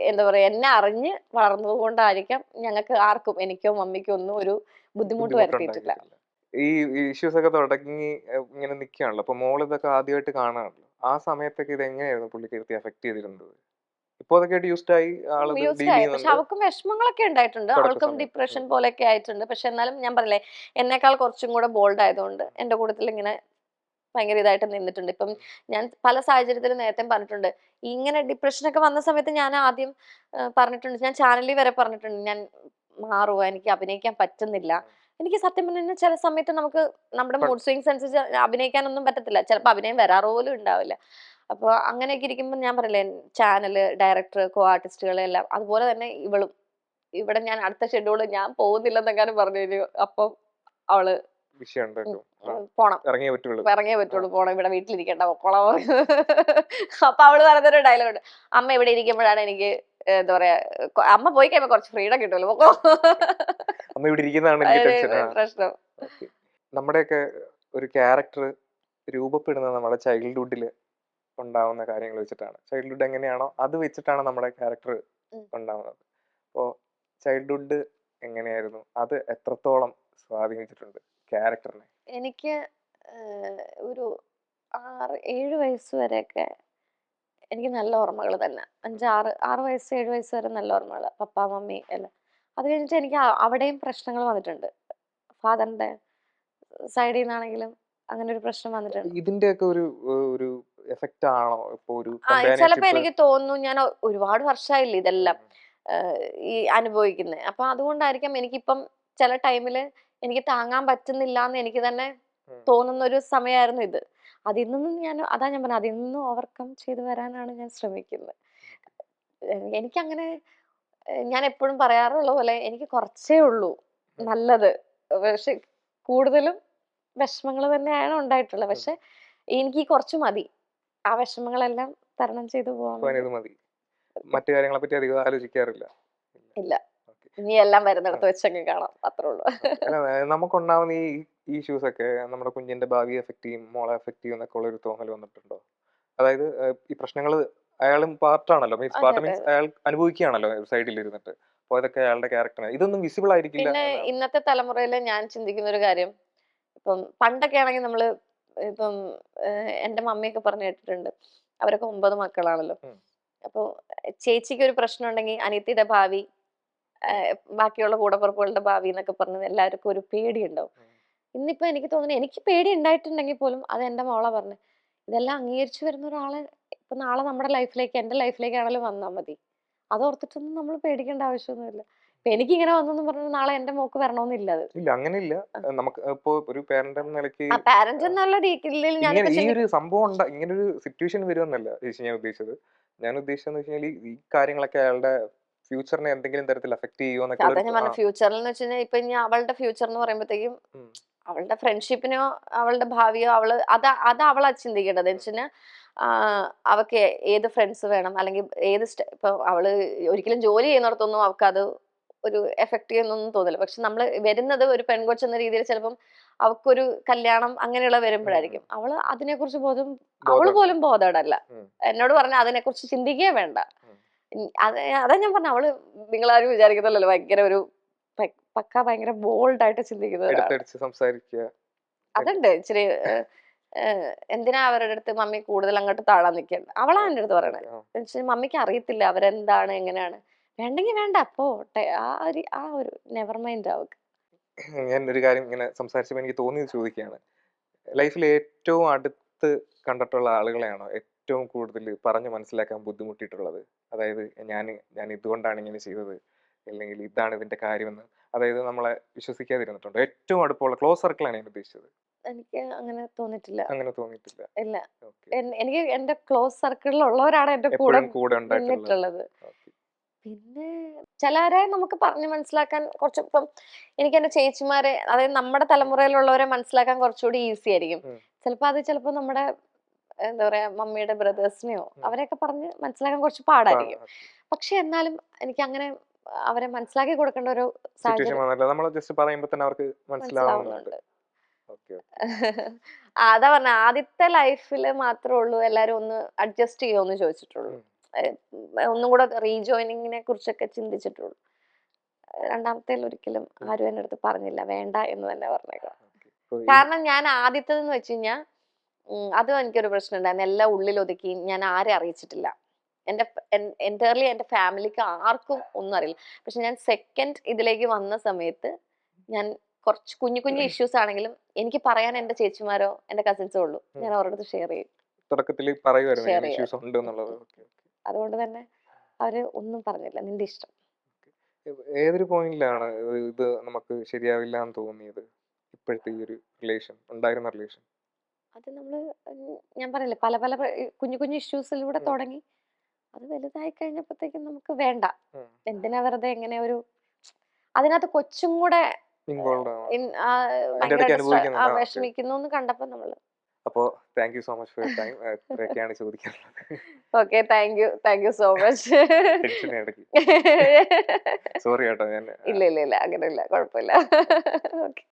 എന്താ പറയാ, എന്നെ അറിഞ്ഞ് വളർന്നത് കൊണ്ടായിരിക്കാം ഞങ്ങൾക്ക് ആർക്കും, എനിക്കോ മമ്മിക്കോ ഒന്നും ഒരു ബുദ്ധിമുട്ട് വരുത്തിയിട്ടില്ല. ഈ ഇഷ്യൂസ് ഒക്കെ തുടങ്ങി ഇങ്ങനെ നിൽക്കുകയാണല്ലോ, അപ്പൊ മോൾ ഇതൊക്കെ ആദ്യമായിട്ട് കാണാണല്ലോ, ആ സമയത്തൊക്കെ ഇത് എങ്ങനെയായിരുന്നു പുള്ളിക്കാരത്തി അഫക്ട് ചെയ്തിരുന്നത്? ഇപ്പൊ അതൊക്കെ യൂസ്ഡ് ആയി പക്ഷെ അവൾക്കും വിഷമങ്ങളൊക്കെ ഉണ്ടായിട്ടുണ്ട്. അവൾക്കും ഡിപ്രഷൻ പോലെയൊക്കെ ആയിട്ടുണ്ട്. പക്ഷെ എന്നാലും ഞാൻ പറഞ്ഞില്ലേ, എന്നേക്കാൾ കുറച്ചും കൂടെ ബോൾഡ് ആയതുകൊണ്ട് എന്റെ കൂട്ടത്തിൽ ഇങ്ങനെ ഭയങ്കര ഇതായിട്ട് നിന്നിട്ടുണ്ട്. ഇപ്പം ഞാൻ പല സാഹചര്യത്തിലും നേരത്തെ പറഞ്ഞിട്ടുണ്ട്, ഇങ്ങനെ ഡിപ്രഷനൊക്കെ വന്ന സമയത്ത് ഞാൻ ആദ്യം പറഞ്ഞിട്ടുണ്ട്, ഞാൻ ചാനലിൽ വരെ പറഞ്ഞിട്ടുണ്ട്, ഞാൻ മാറുക, എനിക്ക് അഭിനയിക്കാൻ പറ്റുന്നില്ല. എനിക്ക് സത്യം പറഞ്ഞാൽ ചില സമയത്ത് നമുക്ക് നമ്മുടെ മൂഡ് സ്വിങ്സ് അനുസരിച്ച് അഭിനയിക്കാനൊന്നും പറ്റത്തില്ല. ചിലപ്പോൾ അഭിനയം വരാറ് പോലും ഉണ്ടാവില്ല. അപ്പോൾ അങ്ങനെയൊക്കെ ഇരിക്കുമ്പോൾ ഞാൻ പറയില്ലേ, ചാനല്, ഡയറക്ടർ, കോ ആർട്ടിസ്റ്റുകളെല്ലാം അതുപോലെ തന്നെ ഇവളും, ഇവിടെ ഞാൻ അടുത്ത ഷെഡ്യൂള് ഞാൻ പോകുന്നില്ലെന്നെങ്ങാനും പറഞ്ഞു കഴിഞ്ഞു, അപ്പം അവള് പോണം, ഇറങ്ങിയേ പറ്റുള്ളൂ, പോണം, ഇവിടെ വീട്ടിലിരിക്കേണ്ട, പൊക്കോളാം. അപ്പൊ അവള് പറഞ്ഞൊരു ഡയലോഗ് ഉണ്ട്, അമ്മ ഇവിടെ ഇരിക്കുമ്പോഴാണ് എനിക്ക് എന്താ പറയാ, അമ്മ പോയി കഴിയുമ്പോ കുറച്ച് ഫ്രീഡം കിട്ടുമല്ലോ, പൊക്കോ. അമ്മ ഇവിടെ ഇരിക്കുന്നതാണ് പ്രശ്നം. നമ്മുടെയൊക്കെ ഒരു ക്യാരക്ടർ രൂപപ്പെടുന്നത് നമ്മുടെ ചൈൽഡ്ഹുഡില് ഉണ്ടാവുന്ന കാര്യങ്ങൾ വെച്ചിട്ടാണ്. ചൈൽഡ്ഹുഡ് എങ്ങനെയാണോ അത് വെച്ചിട്ടാണ് നമ്മുടെ ക്യാരക്ടർ ഉണ്ടാവുന്നത്. അപ്പോ ചൈൽഡ്ഹുഡ് എങ്ങനെയായിരുന്നു, അത് എത്രത്തോളം സ്വാധീനിച്ചിട്ടുണ്ട് ക്യാരക്ടറിനെ? എനിക്ക് ഒരു 6-7 വയസ്സ് വരെയൊക്കെ എനിക്ക് നല്ല ഓർമ്മകൾ തന്നെ. 6 വയസ്സ് 7 വയസ്സ് വരെ നല്ല ഓർമ്മകൾ, പപ്പ മമ്മി എല്ലാം. അത് കഴിഞ്ഞിട്ട് എനിക്ക് അവിടെയും പ്രശ്നങ്ങൾ വന്നിട്ടുണ്ട്. ഫാദറിന്റെ സൈഡിൽ നിന്നാണെങ്കിലും അങ്ങനെ ഒരു പ്രശ്നം വന്നിട്ടുണ്ട്. ഇതിന്റെയൊക്കെ ഒരു എഫക്റ്റ് ആണോ ഇപ്പൊ ഒരു ചിലപ്പോ കമ്പാനിയൻഷിപ്പ്? എനിക്ക് തോന്നുന്നു ഞാൻ ഒരുപാട് വർഷമായില്ല ഇതെല്ലാം ഈ അനുഭവിക്കുന്നത്. അപ്പൊ അതുകൊണ്ടായിരിക്കാം എനിക്കിപ്പം ചില ടൈമില് എനിക്ക് താങ്ങാൻ പറ്റുന്നില്ല എന്ന് എനിക്ക് തന്നെ തോന്നുന്ന ഒരു സമയമായിരുന്നു ഇത്. അതിൽ നിന്നും അതാ ഞാൻ പറഞ്ഞത്, അതിൽ നിന്നും ഓവർകം ചെയ്ത് വരാനാണ് ഞാൻ ശ്രമിക്കുന്നത്. എനിക്കങ്ങനെ ഞാൻ എപ്പോഴും പറയാറുള്ള പോലെ എനിക്ക് കുറച്ചേ ഉള്ളൂ നല്ലത്. പക്ഷെ കൂടുതലും വിഷമങ്ങൾ തന്നെയാണ് ഉണ്ടായിട്ടുള്ളത്. പക്ഷെ എനിക്ക് കുറച്ച് മതി ആ വിഷമങ്ങളെല്ലാം തരണം ചെയ്തു പോകാൻ. ഇത് മതി, മറ്റു കാര്യങ്ങളെ പറ്റി അധികം ആലോചിക്കാറില്ല. ഇല്ല, ഇനി എല്ലാം വരുന്നിടത്ത് വെച്ചങ്ങ് കാണാം, അത്രേ ഉള്ളൂ. നമുക്കുണ്ടാവുന്ന ഈ ഇഷ്യൂസ് ഒക്കെ നമ്മുടെ കുഞ്ഞിന്റെ ഭാവിയെ എഫക്ട് ചെയ്യും, മോളെ എഫക്ട് ചെയ്യും എന്നൊക്കെ ഉള്ള ഒരു തോന്നൽ വന്നിട്ടുണ്ടോ? അതായത് ഈ പ്രശ്നങ്ങൾ അയാളും പാർട്ടാണല്ലോ, മീൻസ് പാർട്ട് മീൻസ് അയാൾ അനുഭവിക്കുകയാണല്ലോ സൈഡിൽ ഇരുന്നിട്ട്. അപ്പോൾ ഇതൊക്കെ അയാളുടെ ക്യാരക്ടർ, ഇതൊന്നും വിസിബിൾ ആയിരിക്കില്ല. പിന്നെ ഇന്നത്തെ തലമുറയില് ഞാൻ ചിന്തിക്കുന്ന ഒരു കാര്യം, ഇപ്പം പണ്ടൊക്കെ ആണെങ്കിൽ നമ്മള് ഇപ്പം എന്റെ മമ്മിയൊക്കെ പറഞ്ഞു കേട്ടിട്ടുണ്ട്, അവരൊക്കെ 9 മക്കളാണല്ലോ. അപ്പൊ ചേച്ചിക്ക് ഒരു പ്രശ്നം ഉണ്ടെങ്കിൽ അനിയത്തിയുടെ ഭാവി, ബാക്കിയുള്ള കൂടപ്പുറപ്പുകളുടെ ഭാവി എന്നൊക്കെ പറഞ്ഞ് എല്ലാവർക്കും ഒരു പേടി ഉണ്ടാവും. ഇന്നിപ്പോ എനിക്ക് തോന്നുന്നു, എനിക്ക് പേടി ഉണ്ടായിട്ടുണ്ടെങ്കിൽ പോലും അത് എന്റെ മോളെ പറഞ്ഞു, ഇതെല്ലാം അംഗീകരിച്ചു വരുന്ന ഒരാള് ഇപ്പൊ നാളെ നമ്മുടെ ലൈഫിലേക്ക്, എന്റെ ലൈഫിലേക്കാണെങ്കിലും വന്നാൽ മതി. അതോർത്തിട്ടൊന്നും നമ്മൾ പേടിക്കേണ്ട ആവശ്യമൊന്നുമില്ല. ഇപ്പൊ എനിക്കിങ്ങനെ വന്നെന്ന് പറഞ്ഞു നാളെ എന്റെ മോക്ക് വരണമെന്നില്ല. അത് ഇല്ല, അങ്ങനെയില്ല. നമുക്ക് ഇപ്പോ ഒരു പാരന്റ് എന്ന നിലയ്ക്ക് പാരന്റ് എന്നുള്ള രീതിയിൽ ഈ ഒരു സംഭവം ഇങ്ങനെ ഒരു സിറ്റുവേഷൻ വരുമെന്നല്ല ചേച്ചി ഞാൻ ഉദ്ദേശിച്ചത്. ഞാൻ ഉദ്ദേശിച്ചെന്ന് വെച്ചാൽ ഈ കാര്യങ്ങളൊക്കെ അയാളുടെ ഫ്യൂച്ചറിനെ എന്തെങ്കിലും തരത്തിൽ എഫക്ട് ചെയ്യുമോ അതാ ഞാൻ എന്നൊക്കെ. പറഞ്ഞ ഫ്യൂച്ചറിൽ എന്ന് വെച്ച് കഴിഞ്ഞാൽ ഇപ്പൊ ഇനി അവളുടെ ഫ്യൂച്ചർ എന്ന് പറയുമ്പോഴത്തേക്കും അവളുടെ ഫ്രണ്ട്ഷിപ്പിനോ അവളുടെ ഭാവിയോ അത് അവളാ ചിന്തിക്കേണ്ടത്. എന്ന് വെച്ചാൽ അവക്ക് ഏത് ഫ്രണ്ട്സ് വേണം, അല്ലെങ്കിൽ ഇപ്പൊ അവള് ഒരിക്കലും ജോലി ചെയ്യുന്നിടത്തൊന്നും അവൾക്ക് അത് ഒരു എഫക്ട് ചെയ്യുന്നൊന്നും തോന്നില്ല. പക്ഷെ നമ്മൾ വരുന്നത് ഒരു പെൺകൊച്ചെന്ന രീതിയിൽ ചിലപ്പം അവക്കൊരു കല്യാണം അങ്ങനെയുള്ള വരുമ്പോഴായിരിക്കും അവള് അതിനെക്കുറിച്ച് അവള് പോലും ബോധേഡല്ല. എന്നോട് പറഞ്ഞ അതിനെക്കുറിച്ച് ചിന്തിക്കുകയേ വേണ്ട. അതാ ഞാൻ പറഞ്ഞ, അവള് നിങ്ങളാരും വിചാരിക്കുന്നല്ലോ ഭയങ്കര ഒരു പക്ക ഭയങ്കര ബോൾഡ് ആയിട്ട് ചിന്തിക്കുന്നത്. അതുണ്ട് ഇച്ചിരി. എന്തിനാ അവരുടെ അടുത്ത് മമ്മി കൂടുതൽ അങ്ങോട്ട് താഴാൻ നിൽക്കേണ്ട, അവളാ എൻ്റെ അടുത്ത് പറയണേ. മമ്മിക്ക് അറിയത്തില്ല അവരെന്താണ് എങ്ങനെയാണ്, വേണ്ടെങ്കിൽ വേണ്ട പോട്ടെ, ആ ഒരു നെവർ മൈൻഡ് അവക്ക്. ഞാൻ ഒരു കാര്യം ഇങ്ങനെ സംസാരിച്ചപ്പോൾ എനിക്ക് തോന്നിയത് ചോദിക്കുകയാണ്, ലൈഫിൽ ഏറ്റവും അടുത്ത് കണ്ടിട്ടുള്ള ആളുകളെയാണോ ഏറ്റവും കൂടുതൽ പറഞ്ഞു മനസ്സിലാക്കാൻ ബുദ്ധിമുട്ടിയിട്ടുള്ളത്? അതായത് ഞാൻ ഇതുകൊണ്ടാണ് ഇങ്ങനെ ചെയ്തത്, അല്ലെങ്കിൽ ഇതാണ് ഇതിന്റെ കാര്യമെന്ന്, അതായത് നമ്മളെ വിശ്വസിക്കാതിരുന്നിട്ടുണ്ടോ? ഏറ്റവും അടുപ്പമുള്ള ക്ലോസ് സർക്കിളാണ് ഞാൻ ഉദ്ദേശിച്ചത്. എനിക്ക് അങ്ങനെ തോന്നിട്ടില്ല. ഇല്ല, എനിക്ക് എന്റെ ക്ലോസ് സർക്കിളിലുള്ളവരാണ് എന്റെ കൂടെ നിന്നിട്ടുള്ളത്. പിന്നെ ചിലരെ നമുക്ക് പറഞ്ഞു മനസ്സിലാക്കാൻ കുറച്ച്, ഇപ്പം എനിക്ക് എന്റെ ചേച്ചിമാരെ, അതായത് നമ്മുടെ തലമുറയിലുള്ളവരെ മനസ്സിലാക്കാൻ കുറച്ചുകൂടി ഈസി ആയിരിക്കും. ചിലപ്പോ നമ്മുടെ എന്താ പറയാ മമ്മിയുടെ ബ്രദേഴ്സിനെയോ അവരെയൊക്കെ പറഞ്ഞ് മനസ്സിലാക്കാൻ കുറച്ച് പാടായിരിക്കും. പക്ഷെ എന്നാലും എനിക്ക് അങ്ങനെ അവരെ മനസ്സിലാക്കി കൊടുക്കേണ്ട ഒരു മനസ്സിലാവുന്നുണ്ട്. അതാ പറഞ്ഞ, ആദ്യത്തെ ലൈഫില് മാത്രമേ ഉള്ളൂ എല്ലാരും ഒന്ന് അഡ്ജസ്റ്റ് ചെയ്യുമെന്ന് ചോദിച്ചിട്ടുള്ളൂ, ഒന്നും കൂടെ റീജോയിനിങ്ങിനെ കുറിച്ചൊക്കെ ചിന്തിച്ചിട്ടുള്ളൂ. രണ്ടാമത്തേൽ ഒരിക്കലും ആരും എന്റെ അടുത്ത് പറഞ്ഞില്ല വേണ്ട എന്ന് തന്നെ പറഞ്ഞേക്കാം. കാരണം ഞാൻ ആദ്യത്തേതെന്ന് വെച്ച് കഴിഞ്ഞാൽ അതും എനിക്കൊരു പ്രശ്നം ഉണ്ടായിരുന്നു. എല്ലാം ഉള്ളിൽ ഒതുക്കി ഞാൻ ആരെ അറിയിച്ചിട്ടില്ല. എൻ്റർലി എന്റെ ഫാമിലിക്ക് ആർക്കും ഒന്നും അറിയില്ല. പക്ഷെ ഞാൻ സെക്കൻഡ് ഇതിലേക്ക് വന്ന സമയത്ത് ഞാൻ കുറച്ച് കുഞ്ഞു കുഞ്ഞു ഇഷ്യൂസ് ആണെങ്കിലും എനിക്ക് പറയാൻ എന്റെ ചേച്ചിമാരോ എന്റെ കസിൻസോ ഉള്ളൂ. ഞാൻ അവരുടെ അടുത്ത് ഷെയർ ചെയ്യും. അതുകൊണ്ട് തന്നെ അവര് ഒന്നും പറഞ്ഞില്ല, നിന്റെ ഇഷ്ടം. ഏതൊരു പോയിന്റിലാണ് ഇത് നമുക്ക് ശരിയാവില്ല എന്ന് തോന്നിയത്? ഇപ്പോഴത്തെ ഈ ഒരു റിലേഷൻ, ഉണ്ടായിരുന്ന റിലേഷൻ, അത് ഞാൻ പറയില്ലേ, പല പല കുഞ്ഞു കുഞ്ഞു ഇഷ്യൂസിലൂടെ തുടങ്ങി അത് വലുതായി കഴിഞ്ഞപ്പോഴത്തേക്കും നമുക്ക് വേണ്ട, എന്തിനാ വെറുതെ എങ്ങനെ ഒരു അതിനകത്ത് കൊച്ചും കൂടെ വിഷമിക്കുന്നു എന്ന് കണ്ടപ്പോ നമ്മള്. അപ്പോ thank you so much for your time. ഇത്രയൊക്കെയാണ് ചോദിക്കാനുള്ളത്. Okay, thank you so much. Sorry കേട്ടോ. ഇല്ല അങ്ങനെയില്ല, കുഴപ്പമില്ല. ഓക്കെ.